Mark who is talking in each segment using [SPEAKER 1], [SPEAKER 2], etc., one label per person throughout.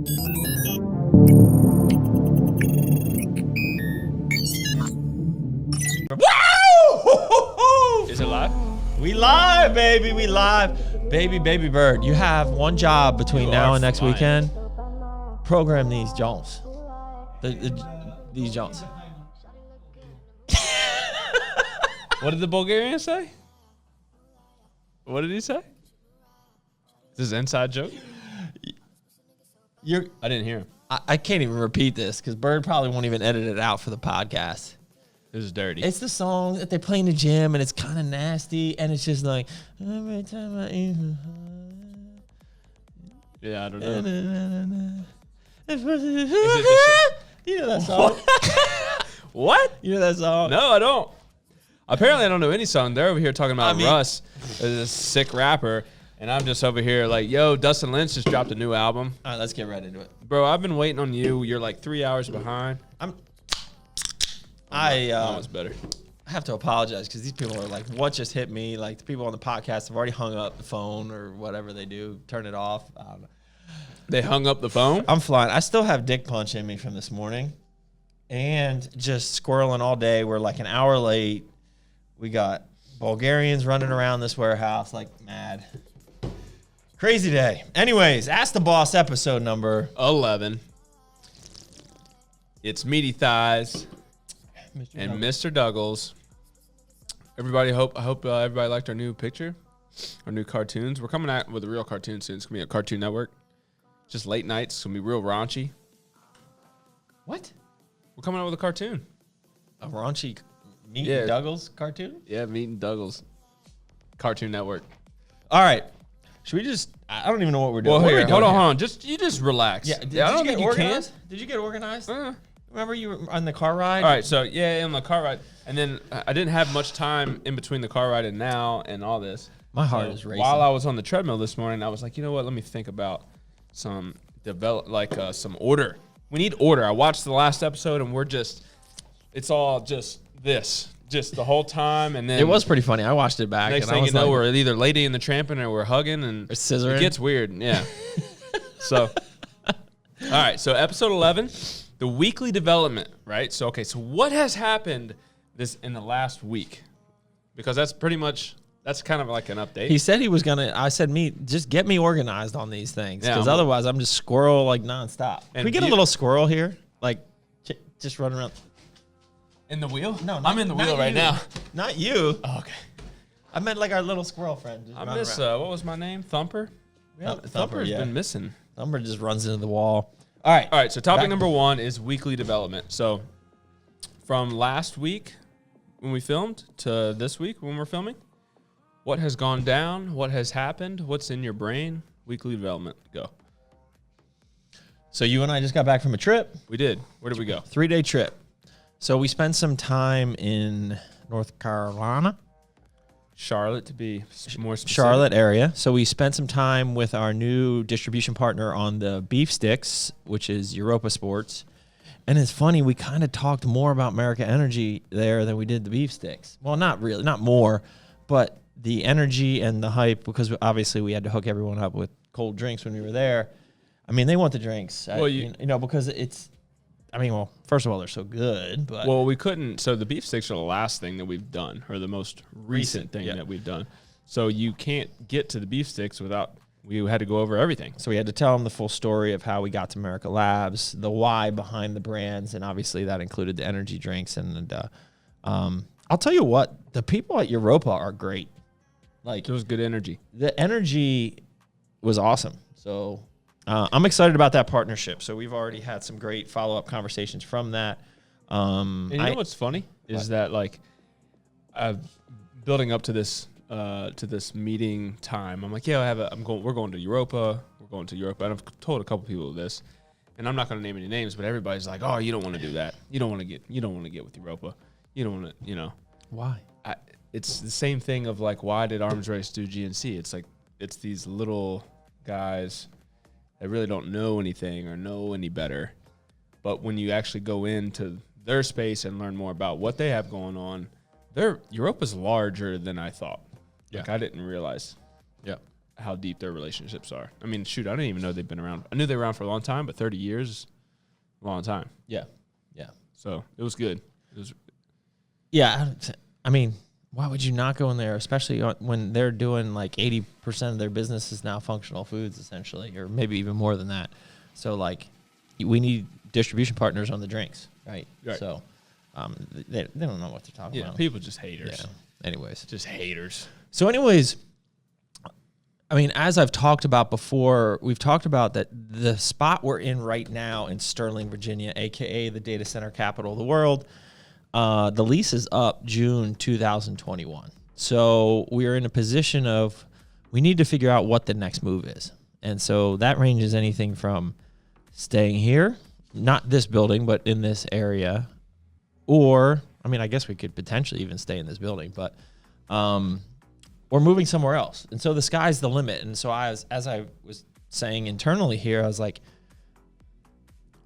[SPEAKER 1] Is it live?
[SPEAKER 2] We live, baby. We live. Baby bird, you have one job between now and next weekend. Program these Jones. These Jones.
[SPEAKER 1] What did the Bulgarian say? What did he say? Is this an inside joke? I didn't hear him.
[SPEAKER 2] I can't even repeat this because Bird probably won't even edit it out for the podcast.
[SPEAKER 1] It was dirty.
[SPEAKER 2] It's the song that they play in the gym, and it's kind of nasty, and it's just like every time I eat.
[SPEAKER 1] Yeah, I don't know.
[SPEAKER 2] You know that song?
[SPEAKER 1] What?
[SPEAKER 2] You know that song?
[SPEAKER 1] No, I don't. Apparently, I don't know any song. They're over here talking about Russ, this sick rapper, and I'm just over here like, yo, Dustin Lynch just dropped a new album.
[SPEAKER 2] All right, let's get right into it.
[SPEAKER 1] Bro, I've been waiting on you. You're like 3 hours behind. Almost better.
[SPEAKER 2] I have to apologize because these people are like, what just hit me? Like the people on the podcast have already hung up the phone or whatever they do, turn it off. I don't know.
[SPEAKER 1] They hung up the phone?
[SPEAKER 2] I'm flying. I still have dick punch in me from this morning and just squirreling all day. We're like an hour late. We got Bulgarians running around this warehouse like mad. Crazy day. Anyways, Ask the Boss episode number
[SPEAKER 1] 11. It's Meaty Thighs and Mr. Douglas. Everybody, I hope everybody liked our new picture, our new cartoons. We're coming out with a real cartoon soon. It's going to be a Cartoon Network. Just late nights. It's going to be real raunchy.
[SPEAKER 2] What?
[SPEAKER 1] We're coming out with a cartoon.
[SPEAKER 2] A raunchy Meat Douglas cartoon?
[SPEAKER 1] Yeah, Meat and Douglas. Cartoon Network.
[SPEAKER 2] All right. Should we just? I don't even know what we're doing.
[SPEAKER 1] Well,
[SPEAKER 2] here,
[SPEAKER 1] hold on. You just relax.
[SPEAKER 2] Yeah. I don't think you can. Did you get organized? Remember you were on the car ride?
[SPEAKER 1] All right. So yeah, on the car ride, and then I didn't have much time in between the car ride and now and all this.
[SPEAKER 2] My heart is racing.
[SPEAKER 1] While I was on the treadmill this morning, I was like, you know what? Let me think about some some order. We need order. I watched the last episode, and it's all just this. Just the whole time, and then
[SPEAKER 2] it was pretty funny. I watched it back.
[SPEAKER 1] Next
[SPEAKER 2] and
[SPEAKER 1] thing you know,
[SPEAKER 2] like,
[SPEAKER 1] we're either Lady in the Tramping or we're hugging, and
[SPEAKER 2] scissoring.
[SPEAKER 1] It gets weird. Yeah. So, all right. So episode 11, the weekly development. Right. So okay. So what has happened in the last week? Because that's kind of like an update.
[SPEAKER 2] He said he was gonna. I said, just get me organized on these things, because
[SPEAKER 1] Yeah,
[SPEAKER 2] otherwise I'm just squirrel like nonstop. Can we get a little squirrel here, like just running around?
[SPEAKER 1] In the wheel?
[SPEAKER 2] No,
[SPEAKER 1] I'm in the wheel right now.
[SPEAKER 2] Not you.
[SPEAKER 1] Oh, okay.
[SPEAKER 2] I meant like our little squirrel friend.
[SPEAKER 1] I miss, what was my name? Thumper?
[SPEAKER 2] Yeah,
[SPEAKER 1] Thumper's been missing.
[SPEAKER 2] Thumper just runs into the wall. All right.
[SPEAKER 1] So topic number 1 is weekly development. So from last week when we filmed to this week when we're filming, what has gone down? What has happened? What's in your brain? Weekly development. Go.
[SPEAKER 2] So you and I just got back from a trip.
[SPEAKER 1] We did. Where did we go?
[SPEAKER 2] 3-day trip. So we spent some time in North Carolina.
[SPEAKER 1] Charlotte, to be more specific.
[SPEAKER 2] Charlotte area. So we spent some time with our new distribution partner on the beef sticks, which is Europa Sports. And it's funny, we kind of talked more about America Energy there than we did the beef sticks. Well, not really, not more, but the energy and the hype, because obviously we had to hook everyone up with cold drinks when we were there. I mean, they want the drinks, well, because it's, first of all, they're so good. But
[SPEAKER 1] well, we couldn't. So the beef sticks are the last thing that we've done, or the most recent thing that we've done. So you can't get to the beef sticks without. We had to go over everything.
[SPEAKER 2] So we had to tell them the full story of how we got to America Labs, the why behind the brands, and obviously that included the energy drinks. And I'll tell you what, the people at Europa are great. Like,
[SPEAKER 1] it was good energy.
[SPEAKER 2] The energy was awesome. So. I'm excited about that partnership. So we've already had some great follow-up conversations from that.
[SPEAKER 1] And you know what's funny is that building up to this meeting time. I'm like, yeah, we're going to Europa. We're going to Europe. And I've told a couple people this, and I'm not going to name any names, but everybody's like, oh, you don't want to do that. You don't want to get with Europa. You don't want to,
[SPEAKER 2] Why?
[SPEAKER 1] It's the same thing of like, why did Arms Race do GNC? It's like, it's these little guys that really don't know anything or know any better. But when you actually go into their space and learn more about what they have going on, Europa's larger than I thought.
[SPEAKER 2] Yeah.
[SPEAKER 1] Like, I didn't realize.
[SPEAKER 2] Yeah.
[SPEAKER 1] how deep their relationships are. I mean, shoot, I didn't even know they've been around. I knew they were around for a long time, but 30 years is a long time.
[SPEAKER 2] Yeah. Yeah.
[SPEAKER 1] So it was good. It was.
[SPEAKER 2] Yeah. I mean, why would you not go in there, especially when they're doing like 80% of their business is now functional foods, essentially, or maybe even more than that. So, like, we need distribution partners on the drinks, right? So, they don't know what they're talking about.
[SPEAKER 1] People just haters.
[SPEAKER 2] Yeah. Anyways.
[SPEAKER 1] Just haters.
[SPEAKER 2] So, anyways, I mean, as I've talked about before, we've talked about that the spot we're in right now in Sterling, Virginia, a.k.a. the data center capital of the world, the lease is up June 2021. So we're in a position of we need to figure out what the next move is. And so that ranges anything from staying here, not this building, but in this area, or, I mean, I guess we could potentially even stay in this building, but or moving somewhere else. And so the sky's the limit. And so as I was saying internally here, I was like,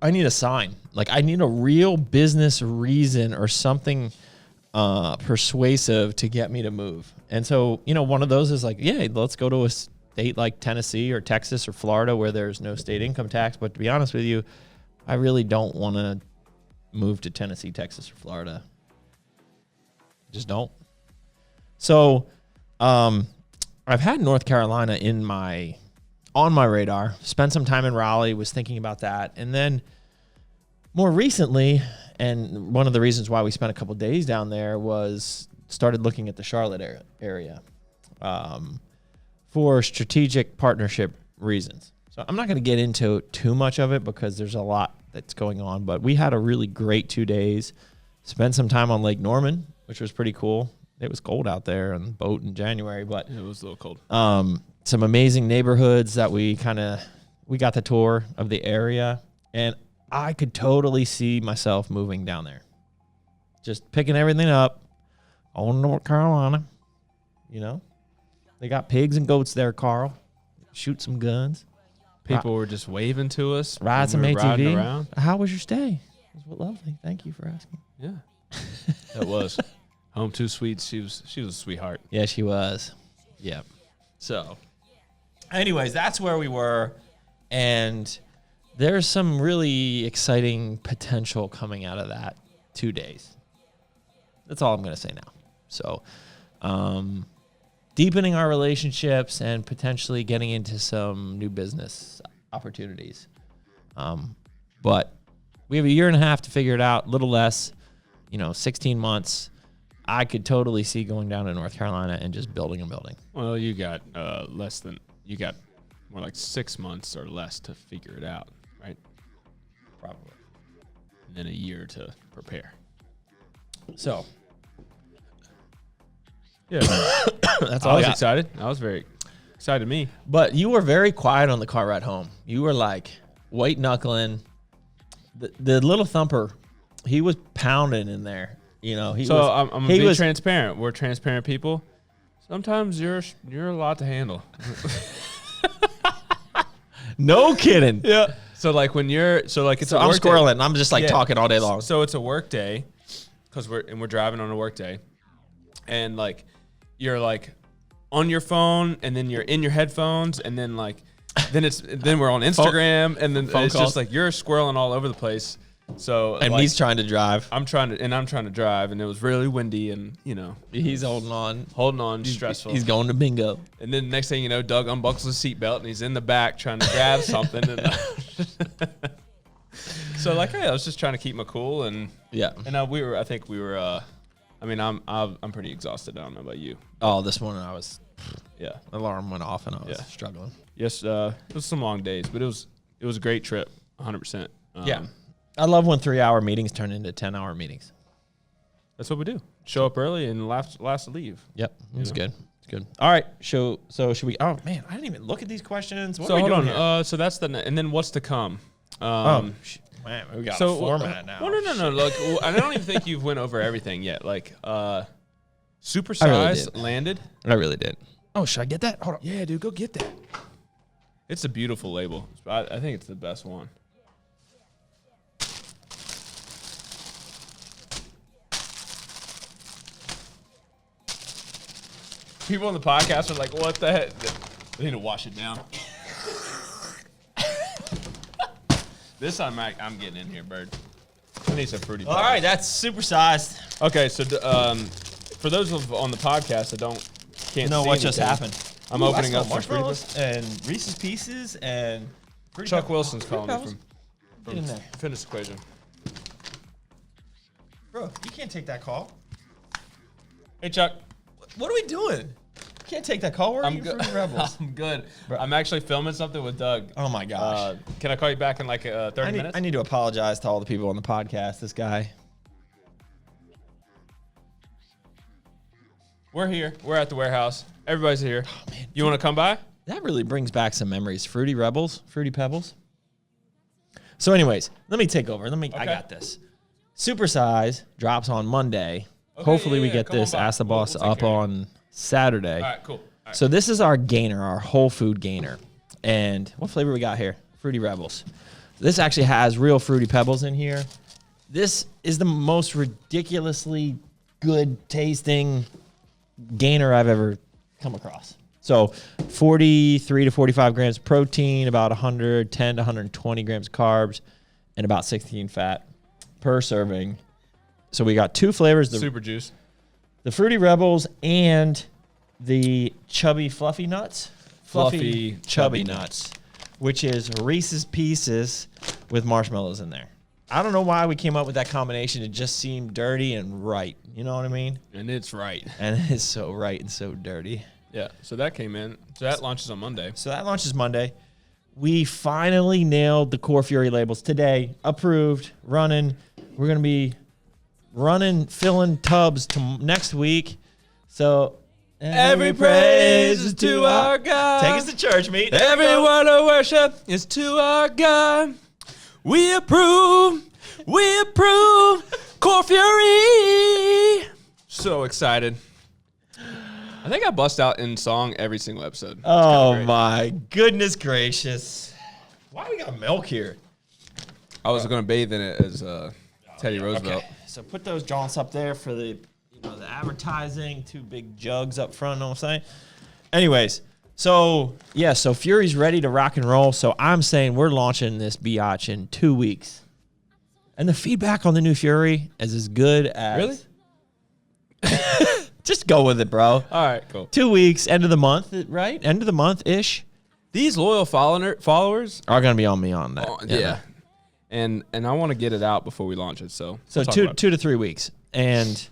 [SPEAKER 2] I need a sign. Like, I need a real business reason or something persuasive to get me to move. And so, one of those is like, yeah, let's go to a state like Tennessee or Texas or Florida where there's no state income tax. But to be honest with you, I really don't want to move to Tennessee, Texas, or Florida. Just don't. So, I've had North Carolina on my radar, spent some time in Raleigh, was thinking about that. And then more recently, and one of the reasons why we spent a couple days down there was started looking at the Charlotte area for strategic partnership reasons. So I'm not going to get into too much of it because there's a lot that's going on, but we had a really great 2 days, spent some time on Lake Norman, which was pretty cool. It was cold out there on the boat in January, but
[SPEAKER 1] it was a little cold.
[SPEAKER 2] Some amazing neighborhoods that we got the tour of the area, and I could totally see myself moving down there. Just picking everything up on North Carolina. They got pigs and goats there, Carl. Shoot some guns.
[SPEAKER 1] People were just waving to us.
[SPEAKER 2] Ride some
[SPEAKER 1] we were riding
[SPEAKER 2] ATV.
[SPEAKER 1] around.
[SPEAKER 2] How was your stay? It was lovely. Thank you for asking.
[SPEAKER 1] Yeah, that was. Home Two Sweets. She was a sweetheart.
[SPEAKER 2] Yeah, she was. Yeah. So, anyways, that's where we were, and there's some really exciting potential coming out of that 2 days. That's all I'm going to say now. So, deepening our relationships and potentially getting into some new business opportunities. But we have a year and a half to figure it out, a little less, 16 months. I could totally see going down to North Carolina and just building a building.
[SPEAKER 1] Well, you got more like 6 months or less to figure it out, right?
[SPEAKER 2] Probably.
[SPEAKER 1] And then a year to prepare.
[SPEAKER 2] So,
[SPEAKER 1] yeah,
[SPEAKER 2] that's all
[SPEAKER 1] I was excited. I was very excited. Me,
[SPEAKER 2] but you were very quiet on the car ride home. You were like white knuckling. The little thumper, he was pounding in there.
[SPEAKER 1] I'm being transparent. We're transparent people. Sometimes you're a lot to handle.
[SPEAKER 2] No kidding.
[SPEAKER 1] Yeah. So I'm
[SPEAKER 2] squirreling. I'm just talking all day long.
[SPEAKER 1] So it's a work day, because we're driving on a work day, and like you're like on your phone, and then you're in your headphones, and then then we're on Instagram, and then it's just like you're squirreling all over the place. So
[SPEAKER 2] he's trying to drive.
[SPEAKER 1] I'm trying to drive, and it was really windy, and
[SPEAKER 2] he's holding on,
[SPEAKER 1] stressful.
[SPEAKER 2] He's going to bingo,
[SPEAKER 1] and then next thing you know, Doug unbuckles his seatbelt, and he's in the back trying to grab something. And so I was just trying to keep my cool, and
[SPEAKER 2] yeah,
[SPEAKER 1] and I think we were. I mean, I'm pretty exhausted. I don't know about you.
[SPEAKER 2] Oh, this morning I was.
[SPEAKER 1] Yeah,
[SPEAKER 2] alarm went off, and I was struggling.
[SPEAKER 1] Yes, it was some long days, but it was a great trip, 100%.
[SPEAKER 2] Yeah. I love when 3-hour meetings turn into 10-hour meetings.
[SPEAKER 1] That's what we do. Show up early and last to leave.
[SPEAKER 2] Yep, it's good. It's good. All right, so should we? Oh man, I didn't even look at these questions. What are we doing here?
[SPEAKER 1] So that's and then what's to come?
[SPEAKER 2] Man, we got a format now.
[SPEAKER 1] No. Look, I don't even think you've went over everything yet. Supersize landed.
[SPEAKER 2] I really did. Oh, should I get that? Hold on.
[SPEAKER 1] Yeah, dude, go get that. It's a beautiful label. I think it's the best one. People on the podcast are like, what the heck? I need to wash it down. This time I'm getting in here, Bird. I need some fruity.
[SPEAKER 2] All right, that's supersized.
[SPEAKER 1] Okay, so for those on the podcast that can't
[SPEAKER 2] know
[SPEAKER 1] see
[SPEAKER 2] what just
[SPEAKER 1] anything,
[SPEAKER 2] happened.
[SPEAKER 1] I'm
[SPEAKER 2] Ooh,
[SPEAKER 1] opening
[SPEAKER 2] I
[SPEAKER 1] up
[SPEAKER 2] smell
[SPEAKER 1] some fruity.
[SPEAKER 2] marshmallows and Reese's Pieces and Fruity
[SPEAKER 1] Chuck
[SPEAKER 2] Pebbles.
[SPEAKER 1] Wilson's
[SPEAKER 2] Fruity
[SPEAKER 1] calling me
[SPEAKER 2] Pebbles?
[SPEAKER 1] from
[SPEAKER 2] Get in there.
[SPEAKER 1] Fitness Equation.
[SPEAKER 2] Bro, you can't take that call.
[SPEAKER 1] Hey, Chuck.
[SPEAKER 2] What are we doing? You can't take that call. We're
[SPEAKER 1] I'm
[SPEAKER 2] eating
[SPEAKER 1] good.
[SPEAKER 2] Fruity Rebels.
[SPEAKER 1] I'm good.
[SPEAKER 2] Bro.
[SPEAKER 1] I'm actually filming something with Doug.
[SPEAKER 2] Oh my gosh.
[SPEAKER 1] Can I call you back in like 30 minutes?
[SPEAKER 2] I need to apologize to all the people on the podcast. This guy.
[SPEAKER 1] We're here. We're at the warehouse. Everybody's here.
[SPEAKER 2] Oh, man.
[SPEAKER 1] You want to come by?
[SPEAKER 2] That really brings back some memories. Fruity Rebels, Fruity Pebbles. So, anyways, let me take over. I
[SPEAKER 1] Okay.
[SPEAKER 2] got this. Supersize drops on Monday.
[SPEAKER 1] Okay,
[SPEAKER 2] Hopefully,
[SPEAKER 1] yeah,
[SPEAKER 2] we
[SPEAKER 1] yeah,
[SPEAKER 2] get
[SPEAKER 1] come on
[SPEAKER 2] this
[SPEAKER 1] by.
[SPEAKER 2] Ask the Boss
[SPEAKER 1] We'll take
[SPEAKER 2] up
[SPEAKER 1] care of
[SPEAKER 2] on Saturday.
[SPEAKER 1] All right, cool. All right.
[SPEAKER 2] So this is our gainer, our whole food gainer. And what flavor we got here? Fruity Rebels. This actually has real Fruity Pebbles in here. This is the most ridiculously good tasting gainer I've ever come across. So 43 to 45 grams of protein, about 110 to 120 grams of carbs, and about 16 fat per serving. So we got two flavors.
[SPEAKER 1] Super juice.
[SPEAKER 2] The Fruity Rebels and the Chubby Fluffy Nuts.
[SPEAKER 1] Fluffy
[SPEAKER 2] Chubby
[SPEAKER 1] Chubby
[SPEAKER 2] Nuts, which is Reese's Pieces with marshmallows in there. I don't know why we came up with that combination. It just seemed dirty and right. You know what I mean?
[SPEAKER 1] And it's right.
[SPEAKER 2] And it's so right and so dirty.
[SPEAKER 1] Yeah. So that came in. So that launches on Monday.
[SPEAKER 2] So that launches Monday. We finally nailed the Core Fury labels today. Approved, running. We're going to be filling tubs next week. So
[SPEAKER 1] Every praise is to our God.
[SPEAKER 2] Take us to church, meet.
[SPEAKER 1] Every word of worship is to our God. We approve. Core Fury. So excited. I think I bust out in song every single episode. It's
[SPEAKER 2] Oh
[SPEAKER 1] kinda great.
[SPEAKER 2] my goodness gracious! Why we got milk here?
[SPEAKER 1] I was going to bathe in it as Teddy Roosevelt.
[SPEAKER 2] Okay, so put those jaunts up there for the the advertising. Two big jugs up front. Know what I'm saying? Anyways, so yeah, so Fury's ready to rock and roll. So I'm saying we're launching this biatch in 2 weeks, and the feedback on the new Fury is as good as
[SPEAKER 1] Really?
[SPEAKER 2] Just go with it, bro.
[SPEAKER 1] All right, cool.
[SPEAKER 2] 2 weeks, end of the month, right? End of the month ish.
[SPEAKER 1] These loyal followers,
[SPEAKER 2] Are gonna be on me on that.
[SPEAKER 1] yeah. And I want to get it out before we launch it. So
[SPEAKER 2] So
[SPEAKER 1] we'll talk
[SPEAKER 2] two
[SPEAKER 1] about it.
[SPEAKER 2] 2 to 3 weeks and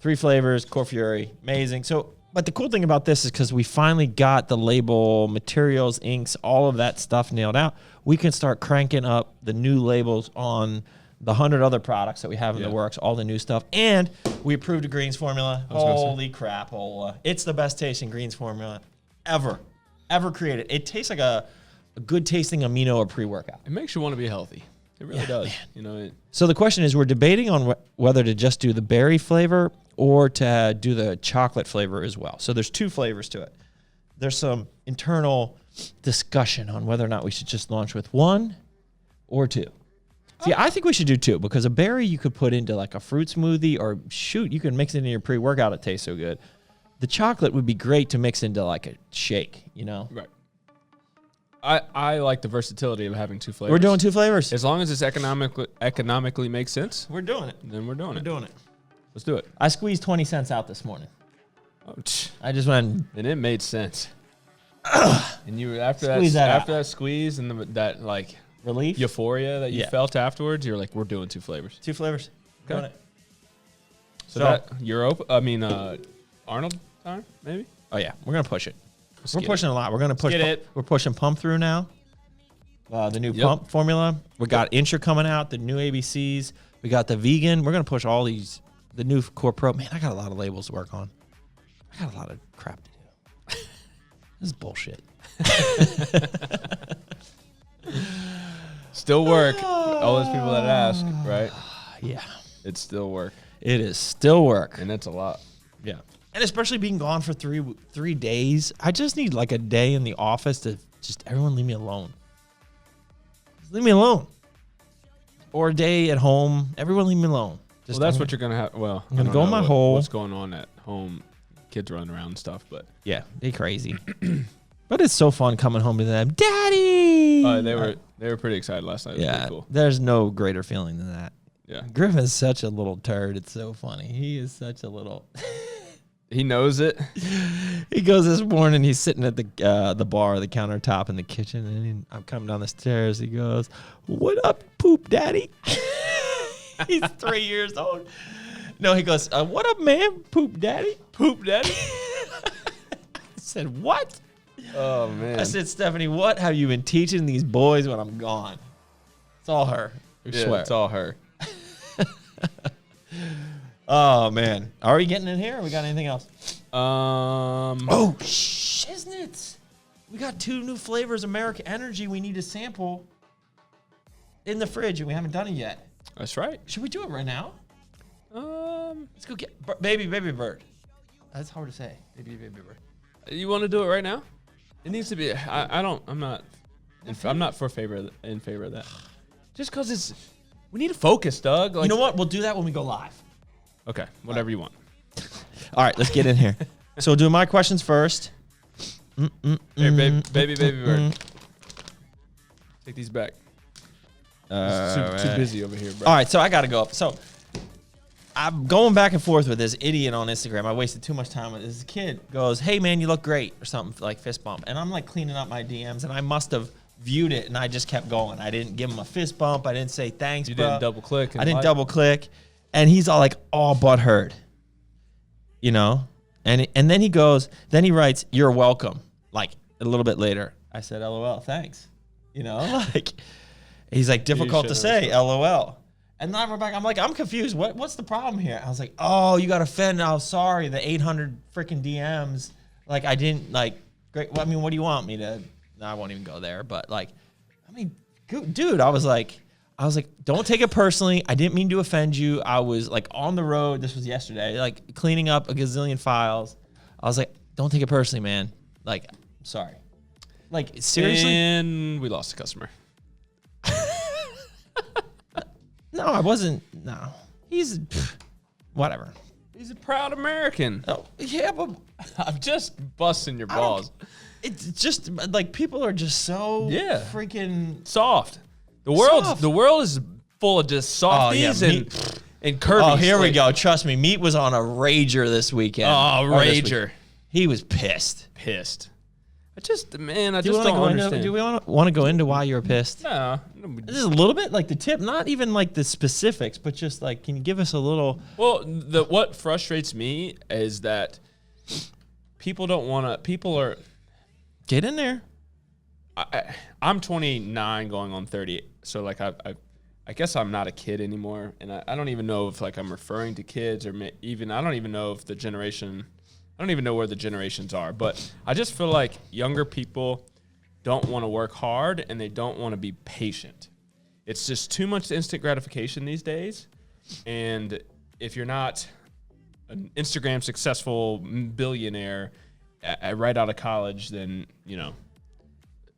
[SPEAKER 2] 3 flavors, Core Fury, amazing. So, but the cool thing about this is because we finally got the label, materials, inks, all of that stuff nailed out. We can start cranking up the new labels on the 100 other products that we have in the
[SPEAKER 1] Yeah.
[SPEAKER 2] works, all the new stuff, and we approved a greens formula.
[SPEAKER 1] was gonna say.
[SPEAKER 2] Holy crap, Ola! It's the best tasting greens formula ever created. It tastes like a good tasting amino or pre-workout.
[SPEAKER 1] It makes you want to be healthy. It really
[SPEAKER 2] Yeah,
[SPEAKER 1] does.
[SPEAKER 2] man.
[SPEAKER 1] You know,
[SPEAKER 2] So the question is, we're debating on whether to just do the berry flavor or to do the chocolate flavor as well. So there's 2 flavors to it. There's some internal discussion on whether or not we should just launch with 1 or 2. See, I think we should do 2 because a berry you could put into like a fruit smoothie, or shoot, you can mix it in your pre-workout. It tastes so good. The chocolate would be great to mix into like a shake, you know?
[SPEAKER 1] right. I like the versatility of having 2 flavors.
[SPEAKER 2] We're doing 2 flavors.
[SPEAKER 1] As long as it's economically makes sense,
[SPEAKER 2] We're doing it.
[SPEAKER 1] then we're doing
[SPEAKER 2] We're
[SPEAKER 1] it.
[SPEAKER 2] doing it.
[SPEAKER 1] Let's do it.
[SPEAKER 2] I squeezed 20 cents out this morning.
[SPEAKER 1] Oh, tch.
[SPEAKER 2] I just went,
[SPEAKER 1] And it made sense. And you after
[SPEAKER 2] Squeeze that
[SPEAKER 1] after
[SPEAKER 2] out.
[SPEAKER 1] that squeeze and that like
[SPEAKER 2] relief.
[SPEAKER 1] euphoria that you
[SPEAKER 2] Yeah.
[SPEAKER 1] felt afterwards, you're like, we're doing 2 flavors.
[SPEAKER 2] 2 flavors.
[SPEAKER 1] Okay.
[SPEAKER 2] Doing it.
[SPEAKER 1] So that Europe, Arnold time maybe.
[SPEAKER 2] Oh yeah, we're gonna push it. We're
[SPEAKER 1] get
[SPEAKER 2] pushing a lot. We're gonna push.
[SPEAKER 1] get it.
[SPEAKER 2] We're pushing pump through now. The new
[SPEAKER 1] Yep.
[SPEAKER 2] pump formula. We got Intra coming out. The new ABCs. We got the vegan. We're gonna push all these. The new Core Pro. Man, I got a lot of labels to work on. I got a lot of crap to do. This is bullshit.
[SPEAKER 1] Still work. All those people that ask, right?
[SPEAKER 2] Yeah,
[SPEAKER 1] It's still work,
[SPEAKER 2] it is still work.
[SPEAKER 1] and that's a lot.
[SPEAKER 2] Yeah, and especially being gone for three days. I just need like a day in the office to just everyone leave me alone. Just leave me alone. Or a day at home. Everyone leave me alone. Just
[SPEAKER 1] Well, that's
[SPEAKER 2] I'm-
[SPEAKER 1] what you're gonna have. Well,
[SPEAKER 2] I'm gonna
[SPEAKER 1] I don't
[SPEAKER 2] go in
[SPEAKER 1] know
[SPEAKER 2] my hole.
[SPEAKER 1] What's going on at home? Kids running around and stuff, but
[SPEAKER 2] Yeah, they crazy. But it's so fun coming home to them, Daddy.
[SPEAKER 1] They were pretty excited last night. It was
[SPEAKER 2] Yeah,
[SPEAKER 1] pretty cool.
[SPEAKER 2] there's no greater feeling than that.
[SPEAKER 1] Yeah,
[SPEAKER 2] Griffin's such a little turd. It's so funny. He is such a little.
[SPEAKER 1] he knows it.
[SPEAKER 2] He goes this morning. He's sitting at the bar, the countertop in the kitchen, and I'm coming down the stairs. He goes, "What up, poop daddy?" He's 3 years old. No, he goes, "What up, man, poop daddy?"
[SPEAKER 1] Poop daddy.
[SPEAKER 2] I said, "What?"
[SPEAKER 1] Oh man.
[SPEAKER 2] I said, "Stephanie, what have you been teaching these boys when I'm gone?" It's all her. I
[SPEAKER 1] Yeah,
[SPEAKER 2] swear.
[SPEAKER 1] it's all her.
[SPEAKER 2] Oh man, are we getting in here? Or we got anything else?
[SPEAKER 1] Oh,
[SPEAKER 2] Shiznits. We got 2 new flavors, American Energy. We need to sample in the fridge, and we haven't done it yet.
[SPEAKER 1] that's right.
[SPEAKER 2] Should we do it right now?
[SPEAKER 1] Um,
[SPEAKER 2] Let's go get baby bird. That's hard to say. Baby bird.
[SPEAKER 1] you want to do it right now? It needs to be. I'm not in favor of that. Just because we need to focus, Doug. Like,
[SPEAKER 2] You know what? We'll do that when we go live.
[SPEAKER 1] Okay, whatever you want.
[SPEAKER 2] All right, let's get in here. So, do my questions first.
[SPEAKER 1] Here, baby bird. Take these back. Too busy over here, bro.
[SPEAKER 2] All right, so I got to go up. So I'm going back and forth with this idiot on Instagram. I wasted too much time with this kid. Goes, "Hey man, you look great," or something like fist bump. And I'm like cleaning up my DMs, and I must have viewed it, and I just kept going. I didn't give him a fist bump. I didn't say thanks.
[SPEAKER 1] You
[SPEAKER 2] bro.
[SPEAKER 1] didn't double click.
[SPEAKER 2] I didn't double click, and he's all like all butthurt, you know. And then he goes, then he writes, "You're welcome." Like a little bit later, I said, "LOL, thanks." You know, like he's like difficult to say, "LOL." And then I'm like, I'm confused. What's the problem here? I was like, oh, you got offended. I'm sorry. The 800 freaking DMs. Like, I didn't like. Great. Well, I mean, what do you want me to? No, I won't even go there. But like, I mean, dude, I was like, don't take it personally. I didn't mean to offend you. I was like on the road. This was yesterday. Like cleaning up a gazillion files. I was like, don't take it personally, man. Like, I'm sorry. Like seriously.
[SPEAKER 1] And we lost a customer.
[SPEAKER 2] No, I wasn't. No, he's whatever.
[SPEAKER 1] He's a proud American.
[SPEAKER 2] Oh, yeah, but
[SPEAKER 1] I'm just busting your balls.
[SPEAKER 2] it's just like people are just so freaking
[SPEAKER 1] Soft.
[SPEAKER 2] Soft.
[SPEAKER 1] The world is full of just softies and curvies.
[SPEAKER 2] Oh, here we go. Trust me, Meat was on a rager this weekend.
[SPEAKER 1] Oh,
[SPEAKER 2] Or this week.
[SPEAKER 1] rager.
[SPEAKER 2] He was pissed.
[SPEAKER 1] Pissed. I just don't understand.
[SPEAKER 2] Do we want to go into why you were pissed?
[SPEAKER 1] No.
[SPEAKER 2] Just a little bit, like the tip, not even like the specifics, but just like, can you give us a little?
[SPEAKER 1] Well, what frustrates me is that people don't want to. People are.
[SPEAKER 2] Get in there.
[SPEAKER 1] I'm 29 going on 30, so like I guess I'm not a kid anymore, and I don't even know if like I'm referring to kids or even I don't even know if I don't even know where the generations are, but I just feel like younger people don't want to work hard and they don't want to be patient. It's just too much instant gratification these days, and if you're not an Instagram successful billionaire right out of college, then you know.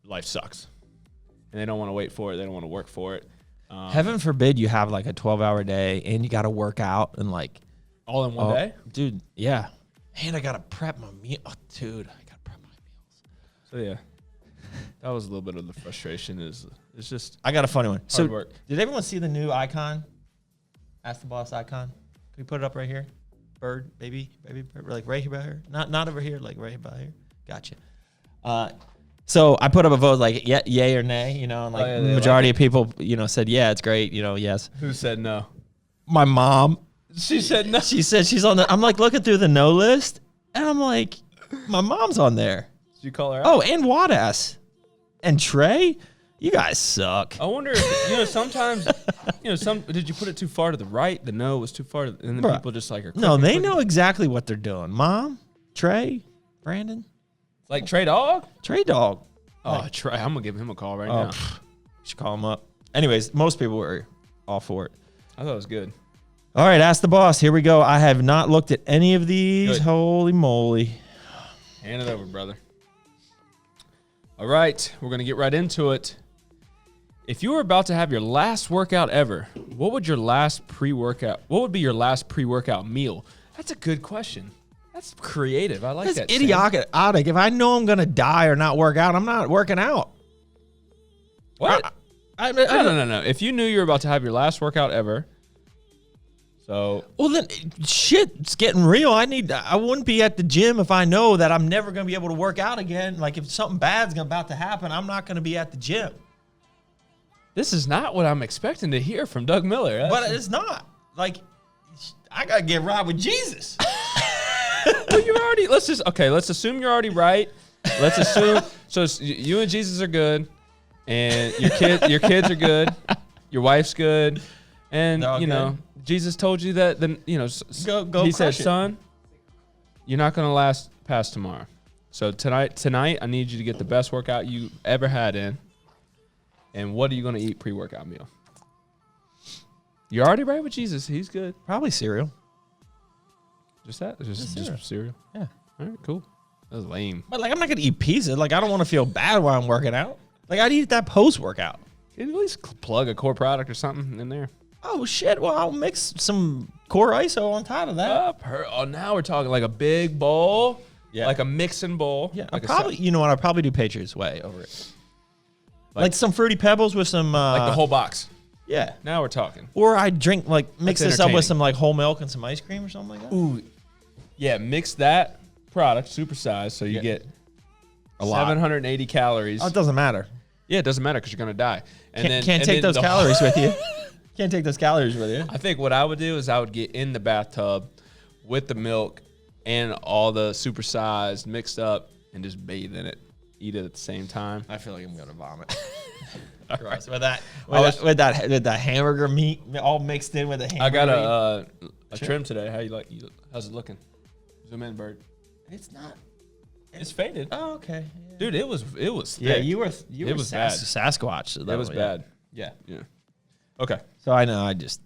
[SPEAKER 1] Life sucks, and they don't want to wait for it. They don't want to work for it.
[SPEAKER 2] Heaven forbid you have like a 12-hour day and you got to work out and like
[SPEAKER 1] all in one day,
[SPEAKER 2] dude. Yeah, and I got to prep my meal, dude. I got to prep my meals.
[SPEAKER 1] So yeah, that was a little bit of the frustration. It's just
[SPEAKER 2] I got a funny one. So
[SPEAKER 1] work.
[SPEAKER 2] did everyone see the new icon? Ask the Boss icon. Can we put it up right here? Bird, baby bird, like right here, not over here, like right by here. Gotcha. So I put up a vote like yay or nay, you know, and like the majority of people, you know, said yeah, it's great, you know, yes.
[SPEAKER 1] Who said no?
[SPEAKER 2] My mom.
[SPEAKER 1] She said no.
[SPEAKER 2] She said she's on the. I'm like looking through the no list, and I'm like, my mom's on there.
[SPEAKER 1] Did you call her out?
[SPEAKER 2] Oh, and Wadass, and Trey. You guys suck.
[SPEAKER 1] I wonder if sometimes did you put it too far to the right? The no was too far, and then people just like are.
[SPEAKER 2] No, they know exactly what they're doing. Mom, Trey, Brandon.
[SPEAKER 1] Like Trey Dog?
[SPEAKER 2] Trey Dog.
[SPEAKER 1] Oh, Trey. I'm going to give him a call right now.
[SPEAKER 2] Should call him up. Anyways, most people were all for it.
[SPEAKER 1] I thought it was good.
[SPEAKER 2] All right, Ask the Boss. Here we go. I have not looked at any of these.
[SPEAKER 1] Good.
[SPEAKER 2] Holy moly.
[SPEAKER 1] Hand it over, brother. All right, we're going to get right into it. If you were about to have your last workout ever, what would be your last pre-workout meal? That's a good question. That's creative. I like
[SPEAKER 2] That's
[SPEAKER 1] that. Sam.
[SPEAKER 2] idiotic. If I know I'm gonna die or not work out, I'm not working out.
[SPEAKER 1] What? No. If you knew you were about to have your last workout ever, so
[SPEAKER 2] Well, then shit's getting real. I wouldn't be at the gym if I know that I'm never gonna be able to work out again. Like if something bad's about to happen, I'm not gonna be at the gym.
[SPEAKER 1] this is not what I'm expecting to hear from Doug Miller.
[SPEAKER 2] But it's not. Like I gotta get right with Jesus.
[SPEAKER 1] Well, you're already. Let's assume you're already right. Let's assume. So you and Jesus are good, and your kids are good, your wife's good, and
[SPEAKER 2] They're all
[SPEAKER 1] you know Jesus told you that. Then you know,
[SPEAKER 2] Go
[SPEAKER 1] He said,
[SPEAKER 2] crush it.
[SPEAKER 1] "Son, you're not gonna last past tomorrow. So tonight, I need you to get the best workout you ever had in. And what are you gonna eat pre-workout meal? You're already right with Jesus. He's good.
[SPEAKER 2] Probably cereal.
[SPEAKER 1] Just that. Just
[SPEAKER 2] cereal.
[SPEAKER 1] cereal.
[SPEAKER 2] Yeah.
[SPEAKER 1] All right. Cool. That was lame.
[SPEAKER 2] But like I'm not gonna eat pizza. Like I don't want to feel bad while I'm working out. Like I'd eat that post workout.
[SPEAKER 1] Can you at least plug a core product or something in there?
[SPEAKER 2] Oh shit! Well, I'll mix some core ISO on top of that.
[SPEAKER 1] Now we're talking like a big bowl.
[SPEAKER 2] Yeah.
[SPEAKER 1] Like a mixing bowl.
[SPEAKER 2] Yeah,
[SPEAKER 1] Like
[SPEAKER 2] you know what? I'll probably do Patriots way over it. Like some Fruity Pebbles with some
[SPEAKER 1] like the whole box.
[SPEAKER 2] yeah.
[SPEAKER 1] Now we're talking.
[SPEAKER 2] Or I drink like mix
[SPEAKER 1] That's
[SPEAKER 2] this up
[SPEAKER 1] entertaining.
[SPEAKER 2] with some like whole milk and some ice cream or something like that.
[SPEAKER 1] Ooh. Yeah, mix that product supersized so you get
[SPEAKER 2] A lot.
[SPEAKER 1] 780 calories.
[SPEAKER 2] Oh, it doesn't matter.
[SPEAKER 1] Yeah, it doesn't matter because you're gonna die. And
[SPEAKER 2] Can't take those calories with you. Can't take those calories with you.
[SPEAKER 1] I think what I would do is I would get in the bathtub with the milk and all the supersized mixed up and just bathe in it. Eat it at the same time.
[SPEAKER 2] I feel like I'm gonna vomit. Gross. With that,
[SPEAKER 1] was-
[SPEAKER 2] with that hamburger meat all mixed in with the hamburger.
[SPEAKER 1] I got
[SPEAKER 2] meat.
[SPEAKER 1] a trim today. How's it looking? Zoom in, bird.
[SPEAKER 2] It's not.
[SPEAKER 1] It's faded.
[SPEAKER 2] Oh, okay. Yeah.
[SPEAKER 1] Dude, it was
[SPEAKER 2] Yeah,
[SPEAKER 1] thick.
[SPEAKER 2] you were
[SPEAKER 1] It was bad.
[SPEAKER 2] Sasquatch. So
[SPEAKER 1] It was bad.
[SPEAKER 2] Yeah.
[SPEAKER 1] Yeah. Okay.
[SPEAKER 2] So I know I just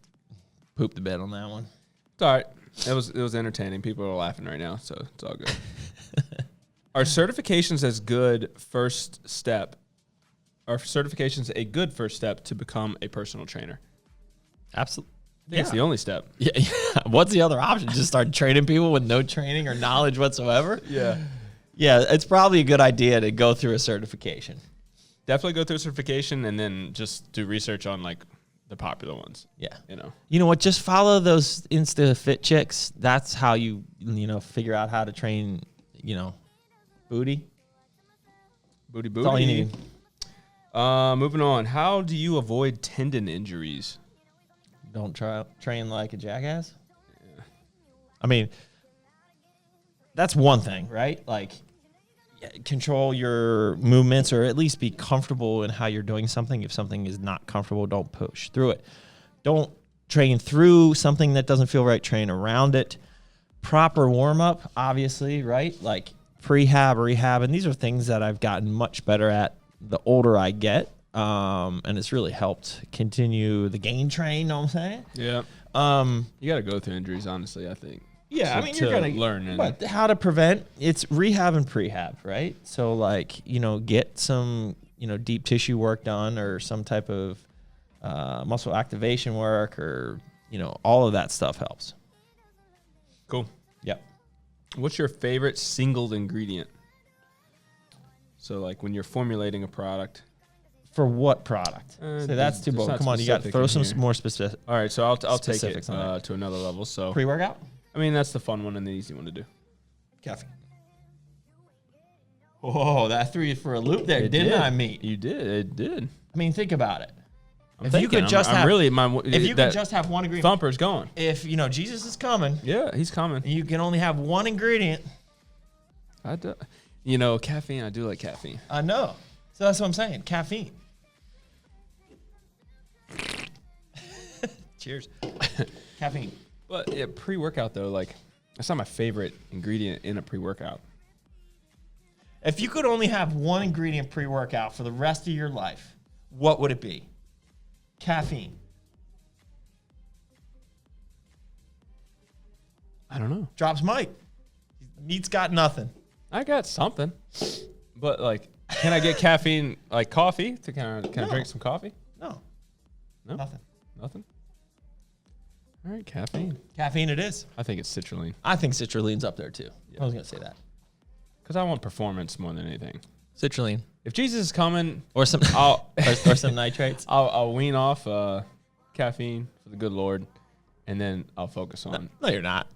[SPEAKER 2] pooped the bed on that one.
[SPEAKER 1] It's all right. It was entertaining. People are laughing right now, so it's all good. Are certifications as good first step? Are certifications a good first step to become a personal trainer?
[SPEAKER 2] Absolutely.
[SPEAKER 1] I think it's the only step.
[SPEAKER 2] Yeah. What's the other option? Just start training people with no training or knowledge whatsoever?
[SPEAKER 1] Yeah.
[SPEAKER 2] Yeah, it's probably a good idea to go through a certification.
[SPEAKER 1] Definitely go through a certification and then just do research on like the popular ones.
[SPEAKER 2] Yeah.
[SPEAKER 1] You know.
[SPEAKER 2] You know what? Just follow those Insta Fit chicks. That's how you figure out how to train, booty.
[SPEAKER 1] Booty.
[SPEAKER 2] That's all you need.
[SPEAKER 1] Moving on. How do you avoid tendon injuries?
[SPEAKER 2] Don't train like a jackass. Yeah. I mean, that's one thing, right? Like, control your movements or at least be comfortable in how you're doing something. If something is not comfortable, don't push through it. Don't train through something that doesn't feel right. Train around it. Proper warm-up, obviously, right? Like prehab, rehab. And these are things that I've gotten much better at the older I get. And it's really helped continue the gain train, know what I'm saying?
[SPEAKER 1] Yeah. You got to go through injuries, honestly, I think.
[SPEAKER 2] Yeah,
[SPEAKER 1] So
[SPEAKER 2] I mean, you're
[SPEAKER 1] to
[SPEAKER 2] going to
[SPEAKER 1] learn.
[SPEAKER 2] But how to prevent, it's rehab and prehab, right? So, like, get some, deep tissue work done or some type of muscle activation work or, all of that stuff helps.
[SPEAKER 1] Cool.
[SPEAKER 2] Yep.
[SPEAKER 1] What's your favorite single ingredient? So, like, when you're formulating a product.
[SPEAKER 2] For what product? So that's too
[SPEAKER 1] there's
[SPEAKER 2] bold.
[SPEAKER 1] not
[SPEAKER 2] Come on, you got to
[SPEAKER 1] specific
[SPEAKER 2] throw
[SPEAKER 1] in
[SPEAKER 2] some
[SPEAKER 1] here.
[SPEAKER 2] more specific.
[SPEAKER 1] All right, so I'll take it
[SPEAKER 2] Specifics on that.
[SPEAKER 1] to another level. So,
[SPEAKER 2] Pre-workout?
[SPEAKER 1] I mean, that's the fun one and the easy one to do.
[SPEAKER 2] Caffeine. Oh, that threw you for a loop there,
[SPEAKER 1] It
[SPEAKER 2] didn't
[SPEAKER 1] did.
[SPEAKER 2] I, meet?
[SPEAKER 1] You did. It did.
[SPEAKER 2] I mean, think about it.
[SPEAKER 1] I'm
[SPEAKER 2] If
[SPEAKER 1] thinking,
[SPEAKER 2] you could just
[SPEAKER 1] I'm
[SPEAKER 2] have,
[SPEAKER 1] really,
[SPEAKER 2] if you could just have one ingredient,
[SPEAKER 1] thumper's going.
[SPEAKER 2] if Jesus is coming,
[SPEAKER 1] Yeah, he's coming.
[SPEAKER 2] and you can only have one ingredient.
[SPEAKER 1] I do, caffeine. I do like caffeine.
[SPEAKER 2] I know. So that's what I'm saying. Caffeine. Cheers. Caffeine.
[SPEAKER 1] But yeah, pre-workout though, like that's not my favorite ingredient in a pre-workout.
[SPEAKER 2] If you could only have one ingredient pre-workout for the rest of your life, what would it be? Caffeine.
[SPEAKER 1] I don't know.
[SPEAKER 2] Drops Mike. Meat's got nothing.
[SPEAKER 1] I got something, but like, can I get caffeine like coffee? Can I
[SPEAKER 2] No.
[SPEAKER 1] drink some coffee?
[SPEAKER 2] No.
[SPEAKER 1] No,
[SPEAKER 2] Nothing.
[SPEAKER 1] nothing. All right, caffeine.
[SPEAKER 2] Caffeine it is.
[SPEAKER 1] I think it's citrulline
[SPEAKER 2] I think citrulline's up there too. I was gonna say that.
[SPEAKER 1] because I want performance more than anything.
[SPEAKER 2] Citrulline
[SPEAKER 1] If Jesus is coming,
[SPEAKER 2] or some
[SPEAKER 1] I'll
[SPEAKER 2] or some nitrates.
[SPEAKER 1] I'll wean off caffeine for the good Lord, and then I'll focus on.
[SPEAKER 2] No, you're not.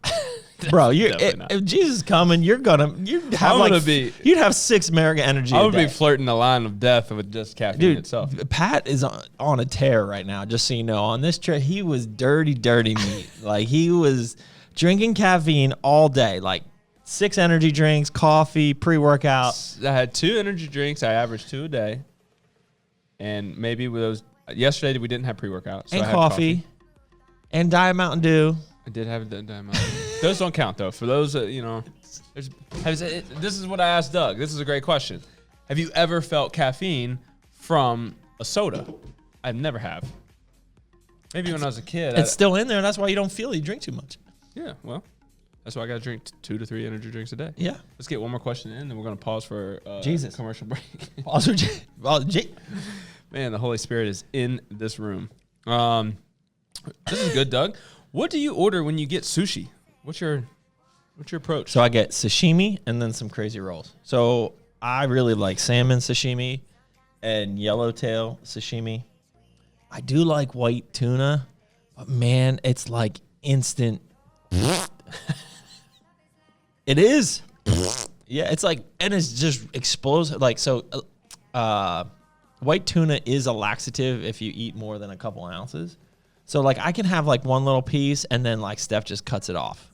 [SPEAKER 2] Bro,
[SPEAKER 1] Definitely not.
[SPEAKER 2] if Jesus is coming, you'd have
[SPEAKER 1] I'm
[SPEAKER 2] like
[SPEAKER 1] gonna be-
[SPEAKER 2] you'd have 6 American Energy.
[SPEAKER 1] I
[SPEAKER 2] a
[SPEAKER 1] would be
[SPEAKER 2] day.
[SPEAKER 1] flirting the line of death with just caffeine
[SPEAKER 2] Dude,
[SPEAKER 1] itself.
[SPEAKER 2] Pat is on a tear right now. Just so you know, on this trip, he was dirty meat. Like he was drinking caffeine all day, like 6 energy drinks, coffee, pre-workout.
[SPEAKER 1] I had 2 energy drinks. I averaged 2 a day, and maybe with those. Yesterday we didn't have pre-workout, so
[SPEAKER 2] And
[SPEAKER 1] I had
[SPEAKER 2] coffee, and Diet Mountain Dew.
[SPEAKER 1] I did have the diamond. Those don't count though. For those, this is what I asked Doug. This is a great question. Have you ever felt caffeine from a soda? I never have. Maybe when I was a kid.
[SPEAKER 2] It's still in there. That's why you don't feel it. You drink too much.
[SPEAKER 1] Yeah, well, that's why I got to drink 2 to 3 energy drinks a day.
[SPEAKER 2] Yeah.
[SPEAKER 1] Let's get one more question in, then we're going to pause for
[SPEAKER 2] Jesus.
[SPEAKER 1] commercial break.
[SPEAKER 2] Also,
[SPEAKER 1] Man, the Holy Spirit is in this room. This is good, Doug. What do you order when you get sushi? What's your approach?
[SPEAKER 2] so I get sashimi and then some crazy rolls. So I really like salmon sashimi and yellowtail sashimi. I do like white tuna, but man, it's like instant. It is. Yeah, it's like, and it's just explosive. Like, so white tuna is a laxative if you eat more than a couple ounces. So like I can have like one little piece and then like Steph just cuts it off.